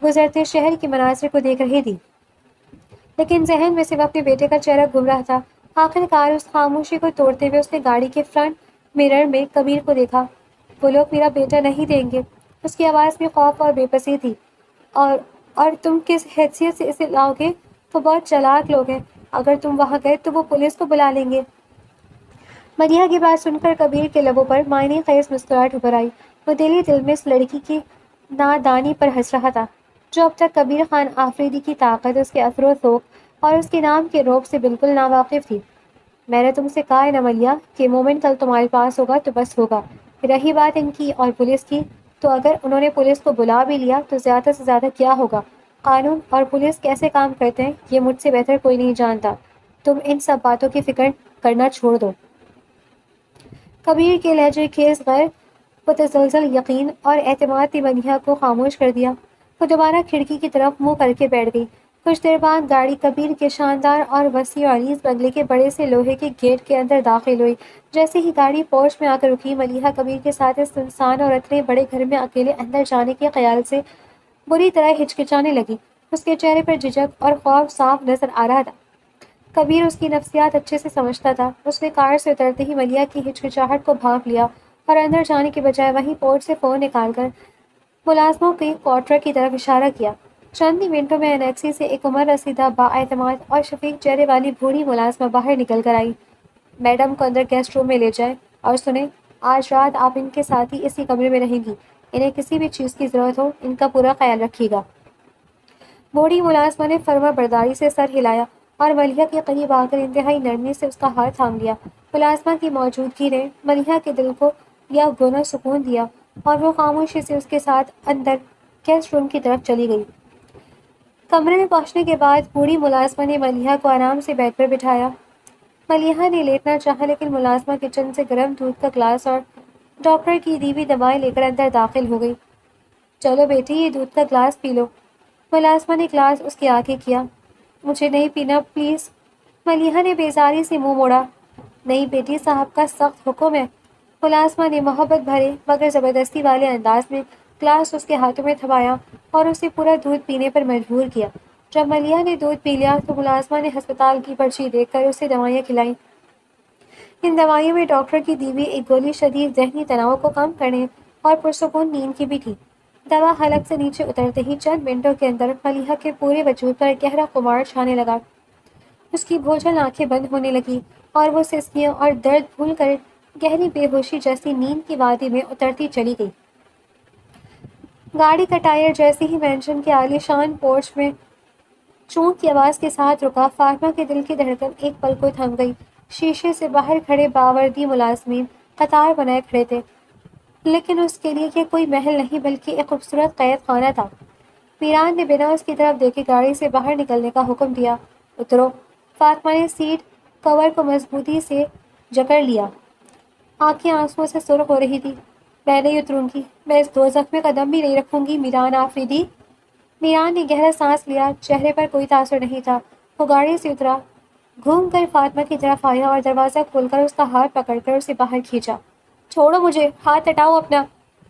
گزرتے شہر کے مناظر کو دیکھ رہی تھی، لیکن ذہن میں صرف اپنے بیٹے کا چہرہ گھوم رہا تھا۔ آخر کار اس خاموشی کو توڑتے ہوئے اس نے گاڑی کے فرنٹ مرر میں کبیر کو دیکھا۔ وہ لوگ میرا بیٹا نہیں دیں گے، اس کی آواز میں خوف اور بے بسی تھی۔ اور تم کس حیثیت سے اسے لاؤ گے؟ وہ بہت چالاک لوگ ہیں، اگر تم وہاں گئے تو وہ پولیس کو بلا لیں گے۔ ملیحہ کی بات سن کر کبیر کے لبوں پر معنی خیز مسکراہٹ ابھر آئی۔ وہ دل ہی دل میں اس لڑکی کی نادانی پر ہنس رہا تھا جو اب تک کبیر خان آفریدی کی طاقت، اس کے اثر و ذوق اور اس کے نام کے رعب سے بالکل ناواقف تھی۔ میں نے تم سے کہا ہے نا ملیحہ کہ مومن کل تمہارے پاس ہوگا تو بس ہوگا۔ رہی بات ان کی اور پولیس کی، تو اگر انہوں نے پولیس کو بلا بھی لیا تو زیادہ سے زیادہ کیا ہوگا؟ قانون اور پولیس کیسے کام کرتے ہیں یہ مجھ سے بہتر کوئی نہیں جانتا۔ تم ان سب باتوں کی فکر کرنا چھوڑ دو۔ کبیر کے لہجے خیز غیر متزلزل یقین اور اعتماد نے ملیحہ کو خاموش کر دیا۔ وہ دوبارہ کھڑکی کی طرف منہ کر کے بیٹھ گئی۔ کچھ دیر بعد گاڑی کبیر کے شاندار اور وسیع و عریض بنگلے کے بڑے سے لوہے کے گیٹ کے اندر داخل ہوئی۔ جیسے ہی گاڑی پورچ میں آ کر رکی، ملیحہ کبیر کے ساتھ اس سنسان اور اتنے بڑے گھر میں اکیلے اندر جانے کے خیال سے بری طرح ہچکچانے لگی۔ اس کے چہرے پر جھجک اور خوف صاف نظر آ رہا تھا۔ کبیر اس کی نفسیات اچھے سے سمجھتا تھا۔ اس نے کار سے اترتے ہی ملیحہ کی ہچکچاہٹ کو بھانپ لیا اور اندر جانے کے بجائے وہیں پورچ سے فون نکال کر ملازموں کے کوارٹر کی طرف اشارہ کیا۔ چند ہی منٹوں میں انیکسی سے ایک عمر رسیدہ، بااعتماد اور شفیق چہرے والی بوڑھی ملازمہ باہر نکل کر آئی۔ میڈم کو اندر گیسٹ روم میں لے جائیں، اور سنیں، آج رات آپ ان کے ساتھ ہی اسی کمرے میں رہیں گی۔ انہیں کسی بھی چیز کی ضرورت ہو ان کا پورا خیال رکھیے گا۔ بوڑھی ملازمہ نے فرما برداری سے سر ہلایا اور ملیحہ کے قریب آ کر انتہائی نرمی سے اس کا ہاتھ تھام لیا۔ ملازمہ کی موجودگی نے ملیحہ کے دل کو یا گونا سکون دیا اور وہ خاموشی سے اس کے ساتھ اندر گیسٹ روم کی طرف چلی گئی۔ کمرے میں پہنچنے کے بعد بوڑھی ملازمہ نے ملیحہ کو آرام سے بیڈ پر بٹھایا۔ ملیحہ نے لیٹنا چاہا لیکن ملازمہ کچن سے گرم دودھ کا گلاس اور ڈاکٹر کی دی ہوئی دوائیں لے کر اندر داخل ہو گئی۔ چلو بیٹی، یہ دودھ کا گلاس پی لو۔ ملازمہ نے گلاس اس کے آگے کیا۔ مجھے نہیں پینا پلیز۔ ملیحہ نے بیزاری سے منہ موڑا۔ نہیں بیٹی، صاحب کا سخت حکم ہے۔ ملازمہ نے محبت بھرے مگر زبردستی والے انداز میں گلاس اس کے ہاتھوں میں تھمایا اور اسے پورا دودھ پینے پر مجبور کیا۔ جب ملیحہ نے دودھ پی لیا تو ملازمہ نے ہسپتال کی پرچی دیکھ کر اسے دوائیاں کھلائیں۔ ان دوائیوں میں ڈاکٹر کی دی ہوئی ایک گولی شدید ذہنی تناؤ کو کم کرنے اور پرسکون نیند کی بھی تھی۔ دوا حلق سے نیچے اترتے ہی چند منٹوں کے اندر ملیحہ کے پورے وجود پر گہرا خمار چھانے لگا۔ اس کی بھوجل آنکھیں بند ہونے لگیں اور وہ سسکیوں اور درد بھول کر گہری بے ہوشی جیسی نیند کی وادی میں اترتی چلی گئی۔ گاڑی کا ٹائر جیسے ہی مینشن کے عالی شان پورچ میں چونک کی آواز کے ساتھ رکا، فاطمہ کے دل کی دھڑکن ایک پل کو تھم گئی۔ شیشے سے باہر کھڑے باوردی ملازمین قطار بنائے کھڑے تھے، لیکن اس کے لیے یہ کوئی محل نہیں بلکہ ایک خوبصورت قید خانہ تھا۔ میران نے بنا اس کی طرف دیکھے گاڑی سے باہر نکلنے کا حکم دیا۔ اترو۔ فاطمہ نے سیٹ کور کو مضبوطی سے جکڑ لیا۔ آنکھیں آنسوؤں سے سرخ ہو رہی تھی۔ میں نہیں اتروں گی، میں اس دوزخ میں قدم بھی نہیں رکھوں گی میران آفریدی۔ میران نے گہرا سانس لیا، چہرے پر کوئی تاثر نہیں تھا۔ وہ گاڑی سے اترا، گھوم کر فاطمہ کی طرف آیا اور دروازہ کھول کر اس کا ہاتھ پکڑ کر اسے باہر کھینچا۔ چھوڑو مجھے، ہاتھ ہٹاؤ اپنا۔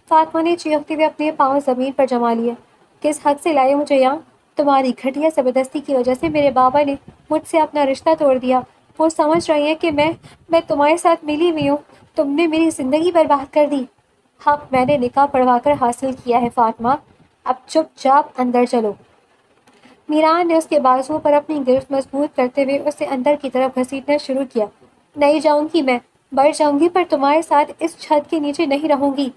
فاطمہ نے چیختے ہوئے اپنے پاؤں زمین پر جما لیے۔ کس حق سے لائے مجھے یہاں؟ تمہاری گھٹیا زبردستی کی وجہ سے میرے بابا نے مجھ سے اپنا رشتہ توڑ دیا۔ وہ سمجھ رہے ہیں کہ میں تمہارے ساتھ ملی ہوئی ہوں۔ تم نے میری زندگی برباد کر دی۔ حق میں نے نکاح پڑھوا کر حاصل کیا ہے فاطمہ، اب چپ چاپ اندر چلو۔ میران نے اس کے بازوؤں پر اپنی گرفت مضبوط کرتے ہوئے اسے اندر کی طرف گھسیٹنا شروع کیا۔ نہیں جاؤں گی، میں بڑھ جاؤں گی پر تمہارے ساتھ اس چھت کے نیچے نہیں رہوں گی۔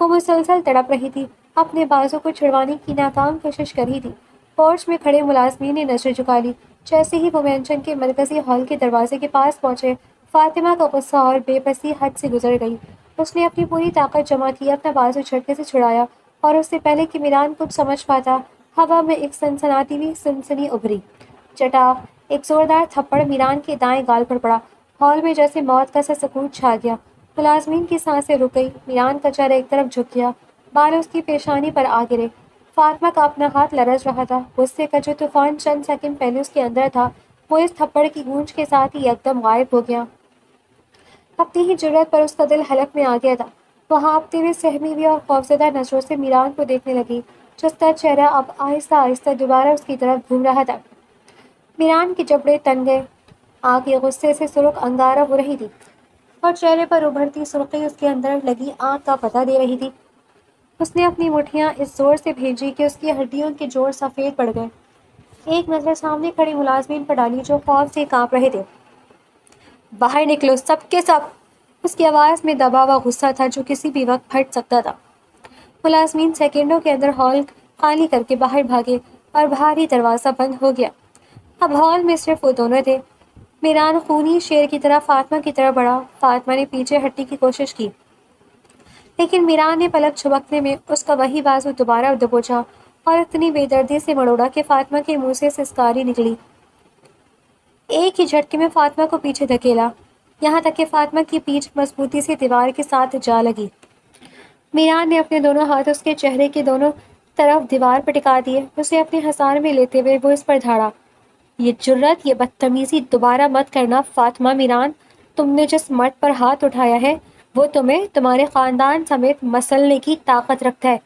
وہ مسلسل تڑپ رہی تھی، اپنے بازو کو چھڑوانے کی ناکام کوشش کر رہی تھی۔ پورچ میں کھڑے ملازمین نے نظر جھکا لی۔ جیسے ہی وہ مینشن کے مرکزی ہال کے دروازے کے پاس پہنچے، فاطمہ کا غصہ اور بے بسی حد سے گزر گئی۔ اس نے اپنی پوری طاقت جمع کی، اپنا بازو جھٹکے سے چھڑایا اور اس سے پہلے کہ میران کچھ سمجھ پاتا، ہوا میں ایک سنسناتی ہوئی سنسنی ابھری۔ چٹاخ! ایک زوردار تھپڑ میران کے دائیں گال پر پڑا۔ ہال میں جیسے موت کا سا سکوت چھا گیا۔ ملازمین کی سانسیں رک گئی۔ میران کا چہرہ ایک طرف جھک گیا، بال اس کی پیشانی پر آ گرے۔ فاطمہ کا اپنا ہاتھ لرز رہا تھا۔ غصے کا جو طوفان چند سیکنڈ پہلے اس کے اندر تھا، وہ اس تھپڑ کی گونج کے ساتھ ہی یکدم غائب ہو گیا۔ اپنی ہی جرأت پر اس کا دل حلق میں آ گیا تھا۔ وہ ہانپتے ہوئے، سہمی ہوئی اور خوفزدہ نظروں سے میران کو دیکھنے لگی، جس کا چہرہ اب آہستہ آہستہ دوبارہ اس کی طرف گھوم رہا تھا۔ میران کے جبڑے تن گئے، آنکھیں غصے سے سرخ انگارہ ہو رہی تھی اور چہرے پر ابھرتی سرخی اس کے اندر لگی آگ کا پتہ دے رہی تھی۔ اس نے اپنی مٹھیاں اس زور سے بھیجی کہ اس کی ہڈیوں کے جوڑ سفید پڑ گئے۔ ایک نظر سامنے کھڑے ملازمین پر ڈالی جو خوف سے کانپ رہے تھے۔ باہر نکلو، سب کے سب! اس کی آواز میں دبا ہوا غصہ تھا جو کسی بھی وقت پھٹ سکتا تھا۔ ملازمین سیکنڈوں کے اندر ہال خالی کر کے باہر بھاگے اور بھاری دروازہ بند ہو گیا۔ اب ہال میں صرف وہ دونوں تھے۔ میران خونی شیر کی طرح فاطمہ کی طرف بڑھا۔ فاطمہ نے پیچھے ہٹنے کی کوشش کی، لیکن میران نے پلک جھپکنے میں اس کا وہی بازو دوبارہ دبوچا اور اتنی بے دردی سے مڑوڑا کہ فاطمہ کے منہ سے سسکاری نکلی۔ ایک ہی جھٹکے میں فاطمہ کو پیچھے دھکیلا، یہاں تک کہ فاطمہ کی پیٹھ مضبوطی سے دیوار کے ساتھ جا لگی۔ میران نے اپنے دونوں ہاتھ اس کے چہرے کے دونوں طرف دیوار پر ٹکا دیے۔ اسے اپنے ہثار میں لیتے ہوئے وہ اس پر دھاڑا۔ یہ جرأت، یہ بدتمیزی دوبارہ مت کرنا فاطمہ میران! تم نے جس مرد پر ہاتھ اٹھایا ہے، وہ تمہیں تمہارے خاندان سمیت مسلنے کی طاقت رکھتا ہے۔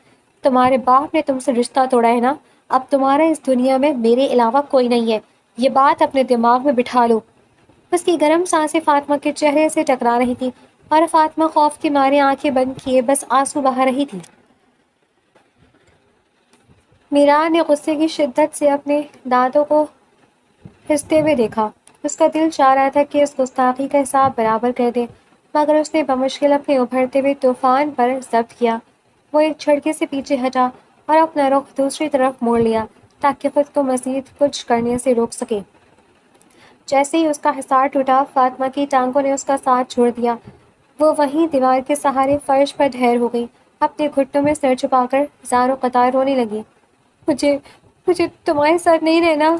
تمہارے باپ نے تم سے رشتہ توڑا ہے نا؟ اب تمہارا اس دنیا میں میرے علاوہ کوئی نہیں ہے، یہ بات اپنے دماغ میں بٹھا لو۔ اس کی گرم سانسیں فاطمہ کے چہرے سے ٹکرا رہی تھی اور فاطمہ خوف کے مارے آنکھیں بند کیے بس آنسو بہا رہی تھی۔ میران نے غصے کی شدت سے اپنے دانتوں کو ہنستے ہوئے دیکھا۔ اس کا دل چاہ رہا تھا کہ اس گستاخی کا حساب برابر کر دے، مگر اس نے بمشکل اپنے ابھرتے ہوئے طوفان پر ضبط کیا۔ وہ ایک جھٹکے سے پیچھے ہٹا اور اپنا رخ دوسری طرف موڑ لیا تاکہ خود کو مزید کچھ کرنے سے روک سکے۔ جیسے ہی اس کا حصار ٹوٹا، فاطمہ کی ٹانگوں نے اس کا ساتھ چھوڑ دیا۔ وہ وہیں دیوار کے سہارے فرش پر ڈھیر ہو گئی، اپنے گھٹنوں میں سر چھپا کر زار و قطار رونے لگی۔ مجھے تمہارے ساتھ نہیں رہنا۔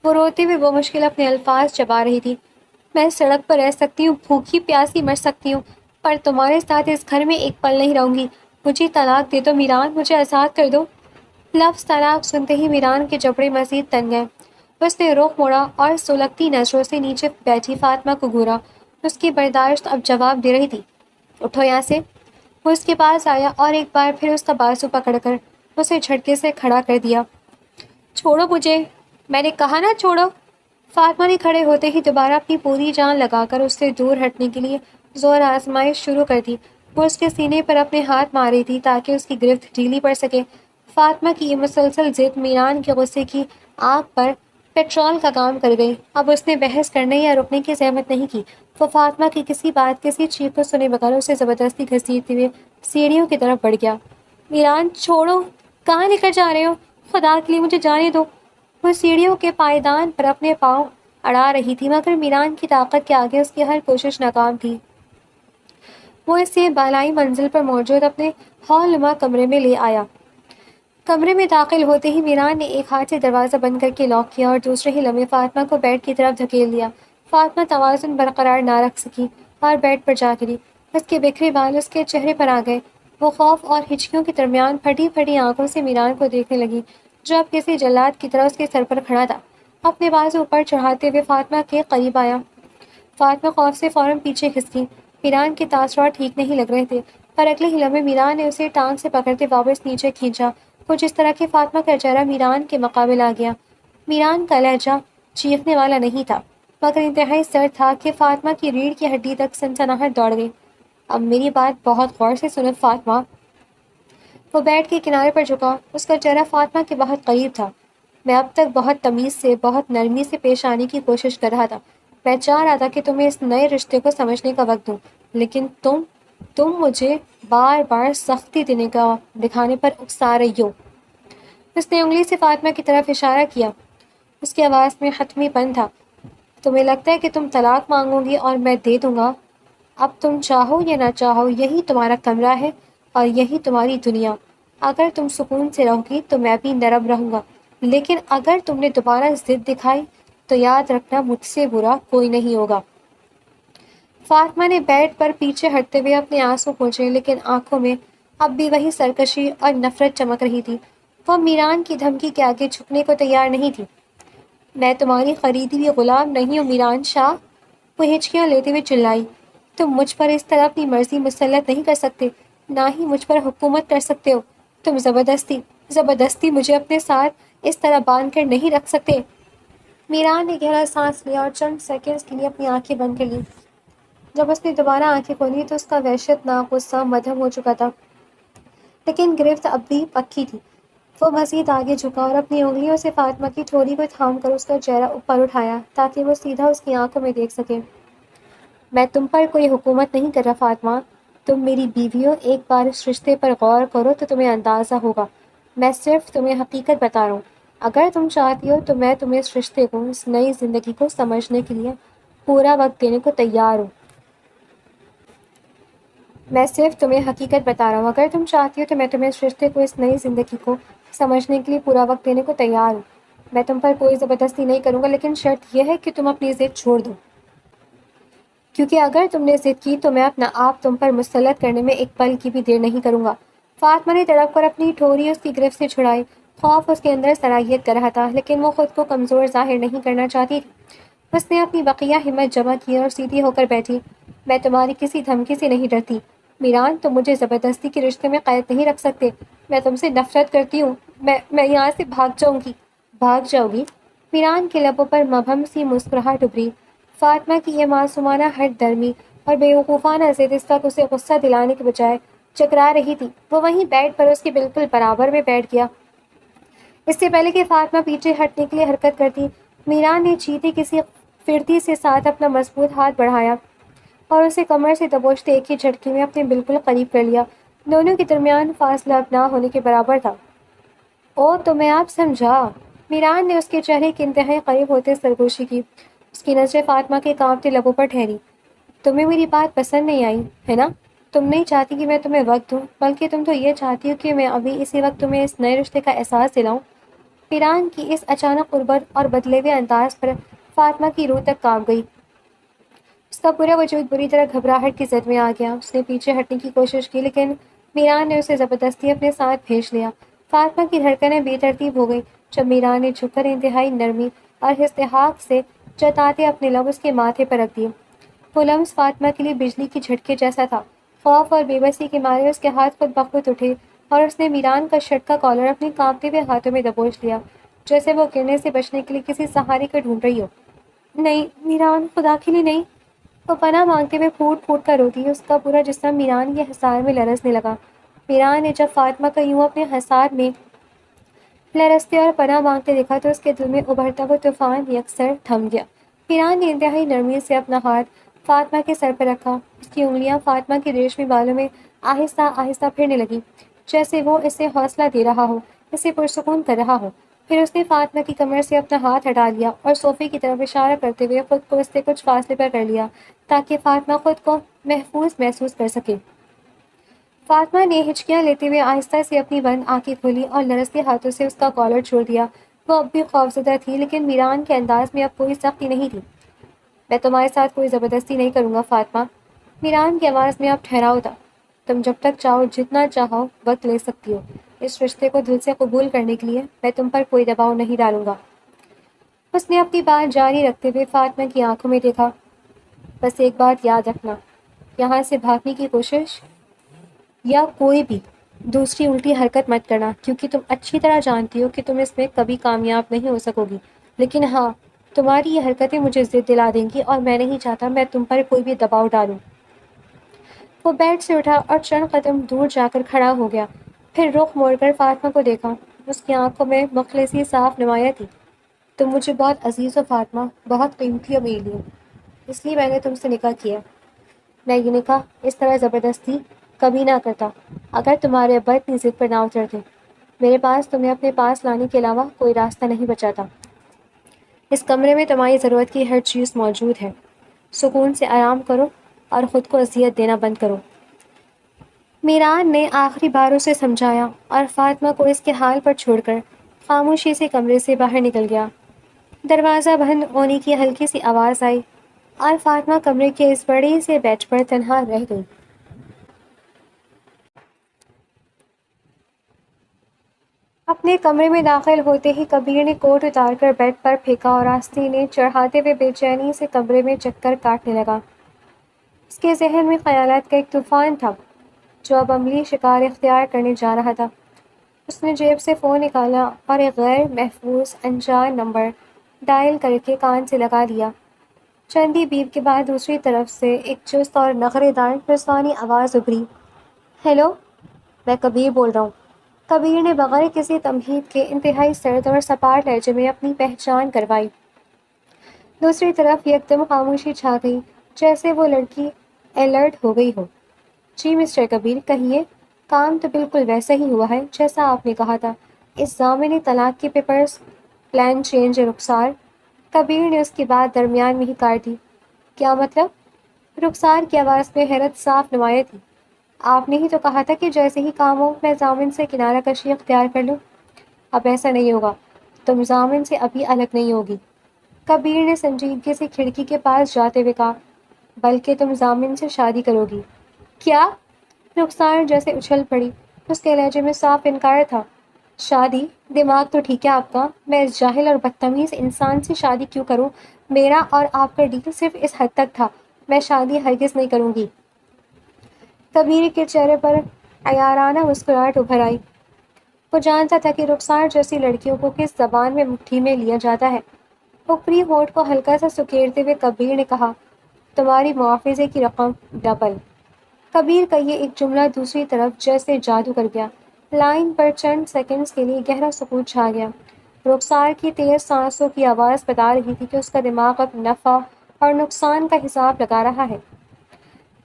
وہ روتے ہوئے وہ مشکل اپنے الفاظ چبا رہی تھی۔ میں سڑک پر رہ سکتی ہوں، بھوکی پیاسی مر سکتی ہوں، پر تمہارے ساتھ اس گھر میں ایک پل نہیں رہوں گی۔ مجھے طلاق دے دو میران، مجھے آزاد کر دو۔ لفظ طلاق سنتے ہی میران کے جبڑے مزید تن گئے۔ اس نے رخ موڑا اور سلگتی نظروں سے نیچے بیٹھی فاطمہ کو گھورا۔ اس کی برداشت اب جواب دے رہی تھی۔ اٹھو یہاں سے۔ وہ اس کے پاس آیا اور ایک بار پھر اس کا بازو پکڑ کر اسے جھٹکے سے کھڑا کر دیا۔ چھوڑو مجھے، میں نے کہا نا چھوڑو۔ فاطمہ نے کھڑے ہوتے ہی دوبارہ اپنی پوری جان لگا کر اس سے دور ہٹنے کے لیے زور آزمائش شروع کر دی۔ وہ اس کے سینے پر اپنے ہاتھ مار رہی تھی تاکہ اس کی گرفت ڈھیلی پڑ سکے۔ فاطمہ کی یہ مسلسل ضد میران کے غصے کی آگ پر پیٹرول کا کام کر گئی۔ اب اس نے بحث کرنے یا رکنے کی زحمت نہیں کی۔ وہ فاطمہ کی کسی بات، کسی چیخ کو سنے بغیر اسے زبردستی گھسیٹتے ہوئے سیڑھیوں کی طرف بڑھ گیا۔ میران چھوڑو، کہاں لے کر جا رہے ہو؟ خدا کے لیے مجھے جانے دو۔ وہ سیڑھیوں کے پائیدان پر اپنے پاؤں اڑا رہی تھی، مگر میران کی طاقت کے آگے اس کی ہر کوشش ناکام تھی۔ وہ اسے بالائی منزل پر موجود اپنے ہال نما کمرے میں لے آیا۔ کمرے میں داخل ہوتے ہی میران نے ایک ہاتھ سے دروازہ بند کر کے لاک کیا اور دوسرے ہی لمحے فاطمہ کو بیڈ کی طرف دھکیل دیا۔ فاطمہ توازن برقرار نہ رکھ سکی اور بیڈ پر جا گری۔ اس کے بکھرے بال اس کے چہرے پر آ گئے۔ وہ خوف اور ہچکیوں کے درمیان پھٹی پھٹی آنکھوں سے میران کو دیکھنے لگی جو اب کسی جلاد کی طرح اس کے سر پر کھڑا تھا، اپنے بازو اوپر چڑھاتے ہوئے فاطمہ کے قریب آیا۔ فاطمہ خوف سے فوراً پیچھے کھسکی۔ میران کے تاثرات ٹھیک نہیں لگ رہے تھے، پر اگلے ہی لمحے میران نے اسے ٹانگ سے پکڑتے واپس نیچے کھینچا، کچھ اس طرح کہ فاطمہ کا چہرہ میران کے مقابل آ گیا۔ میران کا لہجہ چیخنے والا نہیں تھا، مگر انتہائی سرد تھا کہ فاطمہ کی ریڑھ کی ہڈی تک سنسناہٹ دوڑ گئی۔ اب میری بات بہت غور سے سنو فاطمہ۔ وہ بیڈ کے کنارے پر جھکا، اس کا چہرہ فاطمہ کے بہت قریب تھا۔ میں اب تک بہت تمیز سے، بہت نرمی سے پیش آنے کی کوشش کر رہا تھا۔ میں چاہ رہا تھا کہ تمہیں اس نئے رشتے کو سمجھنے کا وقت دوں، لیکن تم مجھے بار بار سختی دکھانے پر اکسا رہی ہو۔ اس نے انگلی سے فاطمہ کی طرف اشارہ کیا۔ اس کی آواز میں حتمی پن تھا۔ تمہیں لگتا ہے کہ تم طلاق مانگو گی اور میں دے دوں گا؟ اب تم چاہو یا نہ چاہو یہی تمہارا کمرہ ہے اور یہی تمہاری دنیا۔ اگر تم سکون سے رہو گی تو میں بھی نرم رہوں گا، لیکن اگر تم نے دوبارہ ضد دکھائی تو یاد رکھنا مجھ سے برا کوئی نہیں ہوگا۔ فاطمہ نے بیڈ پر پیچھے ہٹتے ہوئے اپنے آنسو پوچھے، لیکن آنکھوں میں اب بھی وہی سرکشی اور نفرت چمک رہی تھی۔ وہ میران کی دھمکی کے آگے جھکنے کو تیار نہیں تھی۔ میں تمہاری خریدی ہوئی غلام نہیں ہوں میران شاہ، وہ ہچکیاں لیتے ہوئے چلائی۔ تم مجھ پر اس طرح اپنی مرضی مسلط نہیں کر سکتے، نہ ہی مجھ پر حکومت کر سکتے ہو۔ تم زبردستی مجھے اپنے ساتھ اس طرح باندھ کر نہیں رکھ سکتے۔ میران نے گہرا سانس لیا اور چند سیکنڈز کے لیے اپنی آنکھیں بند کر لیں۔ جب اس نے دوبارہ آنکھیں کھولی تو اس کا وحشتناک غصہ مدھم ہو چکا تھا، لیکن گرفت اب بھی پکی تھی۔ وہ مزید آگے جھکا اور اپنی انگلیوں سے فاطمہ کی ٹھوڑی کو تھام کر اس کا چہرہ اوپر اٹھایا تاکہ وہ سیدھا اس کی آنکھوں میں دیکھ سکے۔ میں تم پر کوئی حکومت نہیں کر رہا فاطمہ، تم میری بیوی ہو۔ ایک بار اس رشتے پر غور کرو تو تمہیں اندازہ ہوگا۔ میں صرف تمہیں حقیقت بتا رہا ہوں۔ اگر تم چاہتی ہو تو میں تمہیں اس رشتے کو، اس نئی زندگی کو سمجھنے کے لیے پورا وقت دینے کو تیار ہوں۔ میں صرف تمہیں حقیقت بتا رہا ہوں۔ اگر تم چاہتی ہو تو میں تمہیں اس رشتے کو، اس نئی زندگی کو سمجھنے کے لیے پورا وقت دینے کو تیار ہوں۔ میں تم پر کوئی زبردستی نہیں کروں گا، لیکن شرط یہ ہے کہ تم اپنی ضد چھوڑ دو، کیونکہ اگر تم نے ضد کی تو میں اپنا آپ تم پر مسلط کرنے میں ایک پل کی بھی دیر نہیں کروں گا۔ فاطمہ نے تڑپ کر اپنی ٹھوڑی اس کی گرفت سے چھڑائی۔ خوف اس کے اندر صلاحیت کر رہا تھا، لیکن وہ خود کو کمزور ظاہر نہیں کرنا چاہتی تھی۔ اس نے اپنی بقیہ ہمت جمع کی اور سیدھی ہو کر بیٹھی۔ میں تمہاری کسی دھمکی سے نہیں ڈرتی میران، تم مجھے زبردستی کے رشتے میں قید نہیں رکھ سکتے۔ میں تم سے نفرت کرتی ہوں۔ میں یہاں سے بھاگ جاؤں گی۔ بھاگ جاؤ گی؟ میران کے لبوں پر مبہم سی مسکراہٹ ابھری۔ فاطمہ کی یہ معصومانہ ہٹ درمی اور بیوقوفانہ ضد اس وقت اسے غصہ دلانے کے بجائے چکرا رہی تھی۔ وہ وہیں بیڈ پر اس کے بالکل برابر میں بیٹھ گیا۔ اس سے پہلے کہ فاطمہ پیچھے ہٹنے کے لیے حرکت کرتی، میران نے چیتے کسی پھرتی سے ساتھ اپنا مضبوط ہاتھ بڑھایا اور اسے کمر سے دبوچتے ایک ہی جھٹکے میں اپنے بالکل قریب کر لیا۔ دونوں کے درمیان فاصلہ اب نہ ہونے کے برابر تھا۔ او تو میں آپ سمجھا۔ میران نے اس کے چہرے کے انتہائی قریب ہوتے سرگوشی کی۔ اس کی نظریں فاطمہ کے کانپتے لبوں پر ٹھہری۔ تمہیں میری بات پسند نہیں آئی ہے نا؟ تم نہیں چاہتی کہ میں تمہیں وقت دوں، بلکہ تم تو یہ چاہتی ہو کہ میں ابھی اسی وقت تمہیں اس نئے رشتے کا احساس دلاؤں۔ میران کی اس اچانک قربت اور بدلے ہوئے انداز پر فاطمہ کی روح تک کانپ گئی۔ اس کا پورا وجود بری طرح گھبراہٹ کی زد میں آ گیا۔ اس نے پیچھے ہٹنے کی کوشش کی، لیکن میران نے اسے زبردستی اپنے ساتھ بھیج لیا۔ فاطمہ کی دھڑکنیں بے ترتیب ہو گئی جب میران نے جھک کر انتہائی نرمی اور استحقاق سے جتاتے اپنے لب اس کے ماتھے پر رکھ دیے۔ وہ لمس فاطمہ کے لیے بجلی کی جھٹکے جیسا تھا۔ خوف اور بے بسی کے مارے اس کے ہاتھ خود بخود اٹھے اور اس نے میران کا شرٹ کا کالر اپنے کانپتے ہوئے ہاتھوں میں دبوچ لیا، جیسے وہ گرنے سے بچنے کے لیے کسی سہارے کو ڈھونڈ رہی ہو۔ نہیں میران، خدا کے لیے نہیں! وہ پناہ مانگتے ہوئے پھوٹ پھوٹ کر روتی۔ اس کا پورا جسم میران کے حصار میں لرزنے لگا۔ میران نے جب فاطمہ کو یوں اپنے حصار میں لرزتے اور پناہ مانگتے دیکھا تو اس کے دل میں ابھرتا ہوا طوفان یکسر تھم گیا۔ میران نے انتہائی نرمی سے اپنا ہاتھ فاطمہ کے سر پر رکھا۔ اس کی انگلیاں فاطمہ کے ریشمی بالوں میں آہستہ آہستہ پھرنے لگیں، جیسے وہ اسے حوصلہ دے رہا ہو، اسے پرسکون کر رہا ہو۔ پھر اس نے فاطمہ کی کمر سے اپنا ہاتھ ہٹا لیا اور صوفے کی طرف اشارہ کرتے ہوئے خود کو اس سے کچھ فاصلے پر کر لیا تاکہ فاطمہ خود کو محفوظ محسوس کر سکے۔ فاطمہ نے ہچکیاں لیتے ہوئے آہستہ سے اپنی بند آنکھیں کھولی اور لرزتے ہاتھوں سے اس کا کالر چھوڑ دیا۔ وہ اب بھی خوفزدہ تھی، لیکن میران کے انداز میں اب کوئی سختی نہیں تھی۔ میں تمہارے ساتھ کوئی زبردستی نہیں کروں گا فاطمہ۔ میران کی آواز میں اب ٹھہراؤ تھا۔ تم جب تک چاہو، جتنا چاہو وقت لے سکتی ہو۔ اس رشتے کو دل سے قبول کرنے کے لیے میں تم پر کوئی دباؤ نہیں ڈالوں گا۔ اس نے اپنی بات جاری رکھتے ہوئے فاطمہ کی آنکھوں میں دیکھا۔ بس ایک بات یاد رکھنا، یہاں سے بھاگنے کی کوشش یا کوئی بھی دوسری الٹی حرکت مت کرنا، کیونکہ تم اچھی طرح جانتی ہو کہ تم اس میں کبھی کامیاب نہیں ہو سکو گی۔ لیکن ہاں، تمہاری یہ حرکتیں مجھے ضد دلا دیں گی اور میں نہیں چاہتا میں تم پر کوئی بھی دباؤ ڈالوں۔ وہ بیڈ سے اٹھا اور چند قدم دور جا کر کھڑا ہو گیا، پھر رخ موڑ کر فاطمہ کو دیکھا۔ اس کی آنکھوں میں مخلصی صاف نمایاں تھی۔ تم مجھے بہت عزیز ہو فاطمہ، بہت قیمتی ہو میرے لیے، اس لیے میں نے تم سے نکاح کیا۔ میں یہ نکاح اس طرح زبردستی کبھی نہ کرتا اگر تمہارے ابا اتنی ضد پر نہ اترتے۔ میرے پاس تمہیں اپنے پاس لانے کے علاوہ کوئی راستہ نہیں بچا تھا۔ اس کمرے میں تمہاری ضرورت کی ہر چیز موجود ہے۔ سکون سے آرام کرو اور خود کو اذیت دینا بند کرو۔ میران نے آخری بار اسے سمجھایا اور فاطمہ کو اس کے حال پر چھوڑ کر خاموشی سے کمرے سے باہر نکل گیا۔ دروازہ بند ہونے کی ہلکی سی آواز آئی اور فاطمہ کمرے کے اس بڑے سے بیڈ پر تنہا رہ گئی۔ اپنے کمرے میں داخل ہوتے ہی کبیر نے کوٹ اتار کر بیڈ پر پھینکا اور آستینے چڑھاتے ہوئے بے چینی سے کمرے میں چکر کاٹنے لگا۔ اس کے ذہن میں خیالات کا ایک طوفان تھا جو اب عملی شکار اختیار کرنے جا رہا تھا۔ اس نے جیب سے فون نکالا اور ایک غیر محفوظ انجان نمبر ڈائل کر کے کان سے لگا دیا۔ چندی بیپ کے بعد دوسری طرف سے ایک چست اور نخرے دار رسوانی آواز ابھری۔ ہیلو، میں کبیر بول رہا ہوں۔ کبیر نے بغیر کسی تمہید کے انتہائی سرد اور سپاٹ لہجے میں اپنی پہچان کروائی۔ دوسری طرف یکدم خاموشی چھا گئی، جیسے وہ لڑکی الرٹ ہو گئی ہو۔ جی مسٹر کبیر، کہیے۔ کام تو بالکل ویسا ہی ہوا ہے جیسا آپ نے کہا تھا۔ اس ضامن طلاق کے پیپرز، پلان چینج رخسار۔ کبیر نے اس کی بات درمیان میں ہی کاٹ دی۔ کیا مطلب؟ رخسار کی آواز میں حیرت صاف نمایاں تھی۔ آپ نے ہی تو کہا تھا کہ جیسے ہی کام ہو میں ضامن سے کنارہ کشی اختیار کر لوں۔ اب ایسا نہیں ہوگا، تم ضامن سے ابھی الگ نہیں ہوگی۔ کبیر نے سنجیدگی سے کھڑکی کے پاس جاتے ہوئے کہا، بلکہ تم ضامن سے شادی کرو گی۔ کیا؟ رخسار جیسے اچھل پڑی۔ اس کے لہجے میں صاف انکار تھا۔ شادی؟ دماغ تو ٹھیک ہے آپ کا؟ میں اس جاہل اور بدتمیز انسان سے شادی کیوں کروں؟ میرا اور آپ کا ڈیل صرف اس حد تک تھا، میں شادی ہرگز نہیں کروں گی۔ کبیر کے چہرے پر عیارانہ مسکراہٹ ابھر آئی۔ وہ جانتا تھا کہ رخسار جیسی لڑکیوں کو کس زبان میں مٹھی میں لیا جاتا ہے۔ اوپری ہونٹ کو ہلکا سا سکیڑتے ہوئے کبیر نے کہا، تمہاری معاوضے کی رقم ڈبل۔ کبیر کا یہ ایک جملہ دوسری طرف جیسے جادو کر گیا۔ لائن پر چند سیکنڈز کے لیے گہرا سکوت چھا گیا۔ رخسار کی تیز سانسوں کی آواز بتا رہی تھی کہ اس کا دماغ اب نفع اور نقصان کا حساب لگا رہا ہے۔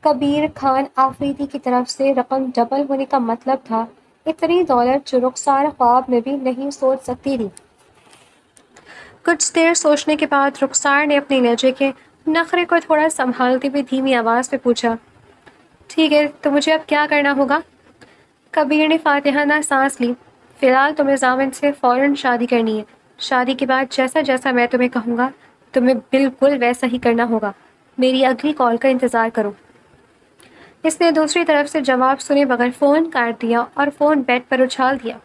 کبیر خان آفریدی کی طرف سے رقم ڈبل ہونے کا مطلب تھا اتنی دولت جو رخسار خواب میں بھی نہیں سوچ سکتی تھی۔ کچھ دیر سوچنے کے بعد رخسار نے اپنے لہجے کے نخرے کو تھوڑا سنبھالتے ہوئے دھیمی آواز میں پوچھا، ٹھیک ہے تو مجھے اب کیا کرنا ہوگا؟ کبیر نے فاتحانہ سانس لی۔ فی الحال تمہیں ضامن سے فوراً شادی کرنی ہے۔ شادی کے بعد جیسا جیسا میں تمہیں کہوں گا تمہیں بالکل ویسا ہی کرنا ہوگا۔ میری اگلی کال کا انتظار کرو۔ اس نے دوسری طرف سے جواب سنے بغیر فون کاٹ دیا اور فون بیڈ پر اچھال دیا۔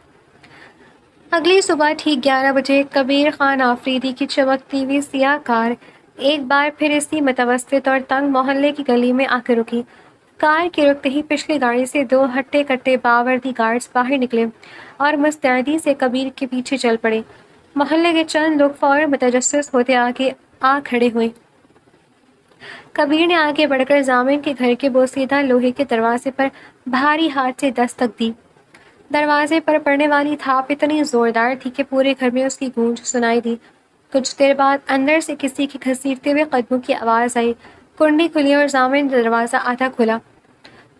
اگلی صبح ٹھیک 11 بجے کبیر خان آفریدی کی چمکتی ہوئی سیاہ کار ایک بار پھر اسی متوسط اور تنگ محلے کی گلی میں آ کے رکی۔ کار کے رکتے ہی پچھلی گاڑی سے دو ہٹے کٹے باوردی گارڈز باہر نکلے اور مستعدی سے کبیر کے پیچھے چل پڑے۔ محلے کے چند لوگ فوراً متجسس ہوتے آگے آ کھڑے ہوئے۔ کبیر نے آگے بڑھ کر ضامن کے گھر کے بوسیدہ لوہے کے دروازے پر بھاری ہاتھ سے دستک دی۔ دروازے پر پڑنے والی تھاپ اتنی زوردار تھی کہ پورے گھر میں اس کی گونج سنائی دی۔ کچھ دیر بعد اندر سے کسی کے گھسیٹتے ہوئے قدموں کی آواز آئی۔ کنڈی کھلی اور ضامن دروازہ آدھا کھلا۔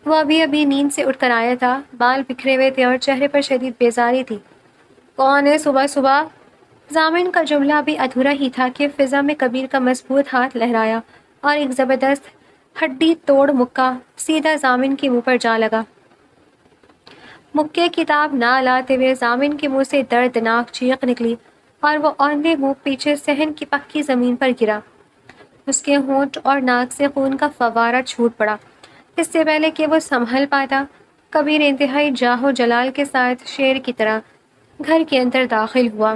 وہ ابھی نیند سے اٹھ کر آیا تھا، بال بکھرے ہوئے تھے اور چہرے پر شدید بیزاری تھی۔ کون ہے صبح صبح؟ ضامن کا جملہ ابھی ادھورا ہی تھا کہ فضا میں کبیر کا مضبوط ہاتھ لہرایا اور ایک زبردست ہڈی توڑ مکہ سیدھا ضامن کے منہ پر جا لگا۔ مکے کی تاب نہ لاتے ہوئے ضامن کے منہ سے دردناک چیخ نکلی اور وہ اوندھے منہ پیچھے صحن کی پکی زمین پر گرا۔ اس کے ہونٹ اور ناک سے خون کا فوارہ چھوٹ پڑا۔ اس سے پہلے کہ وہ سنبھل پاتا، کبیر انتہائی جاہ و جلال کے ساتھ شیر کی طرح گھر کے اندر داخل ہوا،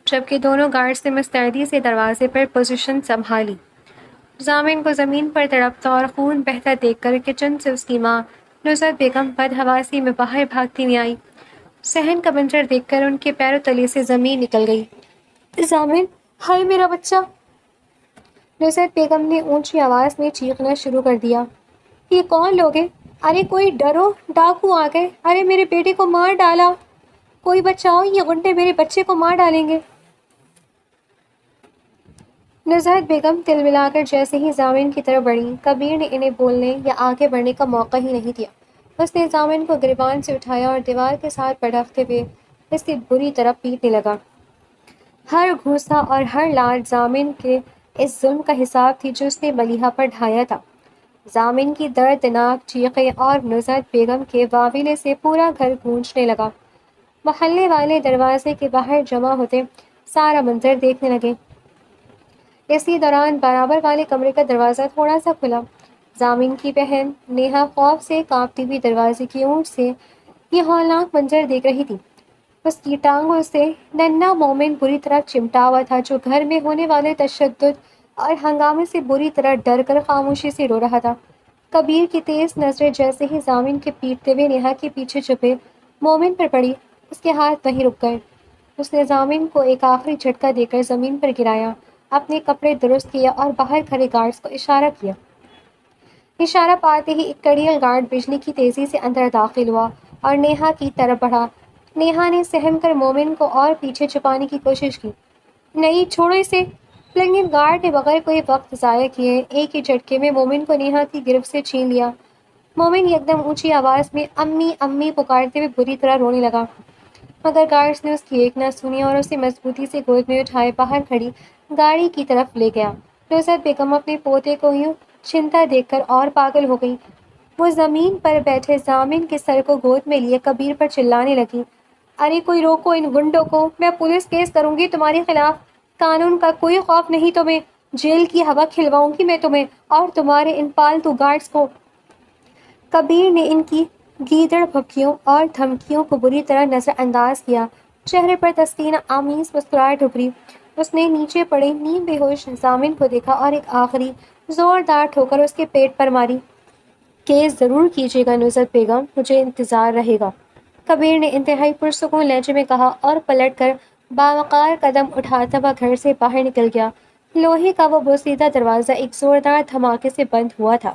جبکہ دونوں گارڈز نے مستعدی سے دروازے پر پوزیشن سنبھالی۔ ضامن کو زمین پر تڑپتا اور خون بہتا دیکھ کر کچن سے اس کی ماں نصرت بیگم بدحواسی میں باہر بھاگتی ہوئی آئی۔ صحن کا منظر دیکھ کر ان کے پیروں تلے سے زمین نکل گئی۔ ضامن، ہائے میرا بچہ! نصرت بیگم نے اونچی آواز میں چیخنا شروع کر دیا۔ یہ کون لوگ ہیں؟ ارے کوئی ڈرو، ڈاکو آ گئے! ارے میرے بیٹے کو مار ڈالا! کوئی بچاؤ، یہ غنڈے میرے بچے کو مار ڈالیں گے! نصرت بیگم تل ملا کر جیسے ہی ضامن کی طرف بڑھی، کبیر نے انہیں بولنے یا آگے بڑھنے کا موقع ہی نہیں دیا۔ اس نے ضامن کو گریبان سے اٹھایا اور دیوار کے ساتھ پٹکتے ہوئے اس سے بری طرح پیٹنے لگا۔ ہر گھوسا اور ہر لاٹ ضامن کے اس ظلم کا حساب تھی جو اس نے ملیحہ پر ڈھایا تھا۔ ضامن کی دردناک چیخیں اور نصرت بیگم کے واویلے سے پورا گھر گونجنے لگا۔ محلے والے دروازے کے باہر جمع ہوتے سارا منظر دیکھنے لگے۔ اسی دوران برابر والے کمرے کا دروازہ تھوڑا سا کھلا۔ ضامن کی بہن نیہا خوف سے کانپتی ہوئی دروازے کی اونٹ سے یہ ہولناک منظر دیکھ رہی تھی۔ اس کی ٹانگوں سے ننھا مومن بری طرح چمٹا ہوا تھا جو گھر میں ہونے والے تشدد اور ہنگامے سے بری طرح ڈر کر خاموشی سے رو رہا تھا۔ کبیر کی تیز نظریں جیسے ہی ضامن کے پیٹتے ہوئے نیہا کے پیچھے چھپے مومن پر پڑی، اس کے ہاتھ وہیں رک گئے۔ اس نے ضامن کو ایک آخری جھٹکا دے کر زمین پر گرایا، اپنے کپڑے درست کیا اور باہر کھڑے گارڈز کو اشارہ کیا۔ اشارہ پاتے ہی ایک کڑیل گارڈ بجلی کی تیزی سے اندر داخل ہوا اور نیہا کی طرف بڑھا۔ نیہا نے سہم کر مومن کو اور پیچھے چھپانے کی کوشش کی۔ نہیں، چھوڑو اسے، لیکن گارڈ نے بغیر کوئی وقت ضائع کیے ایک ہی جھٹکے میں مومن کو نیہا کی گرفت سے چھین لیا۔ مومن یکدم اونچی آواز میں امی امی پکارتے ہوئے بری طرح رونے لگا، مگر گارڈز نے اس کی ایک نہ سنی اور اسے مضبوطی سے گود میں اٹھائے باہر کھڑی گاڑی کی طرف لے گیا۔ نصرت بیگم اپنے پوتے کو یوں چھنتا دیکھ کر اور پاگل ہو گئی۔ وہ زمین پر بیٹھے ضامن کے سر کو گود میں لیے کبیر پر چلانے لگی، ارے کوئی روکو ان گنڈوں کو، میں پولیس کیس کروں گی تمہارے خلاف، قانون کا کوئی خوف نہیں تمہیں، جیل کی ہوا کھلواؤں گی میں تمہیں اور تمہارے ان پالتو گارڈز کو۔ کبیر نے ان کی گیدڑ بھبکیوں اور دھمکیوں کو بری طرح نظر انداز کیا۔ چہرے پر تسکین آمیز مسکراہٹ ابھری۔ اس نے نیچے پڑے نیم بے ہوش ضامن کو دیکھا اور ایک آخری زوردار ٹھوکر اس کے پیٹ پر ماری۔ کیس ضرور کیجیے گا نصرت بیگم، مجھے انتظار رہے گا، کبیر نے انتہائی پرسکون لہجے میں کہا اور پلٹ کر باوقار قدم اٹھاتا ہوا گھر سے باہر نکل گیا۔ لوہے کا وہ بوسیدہ دروازہ ایک زوردار دھماکے سے بند ہوا تھا۔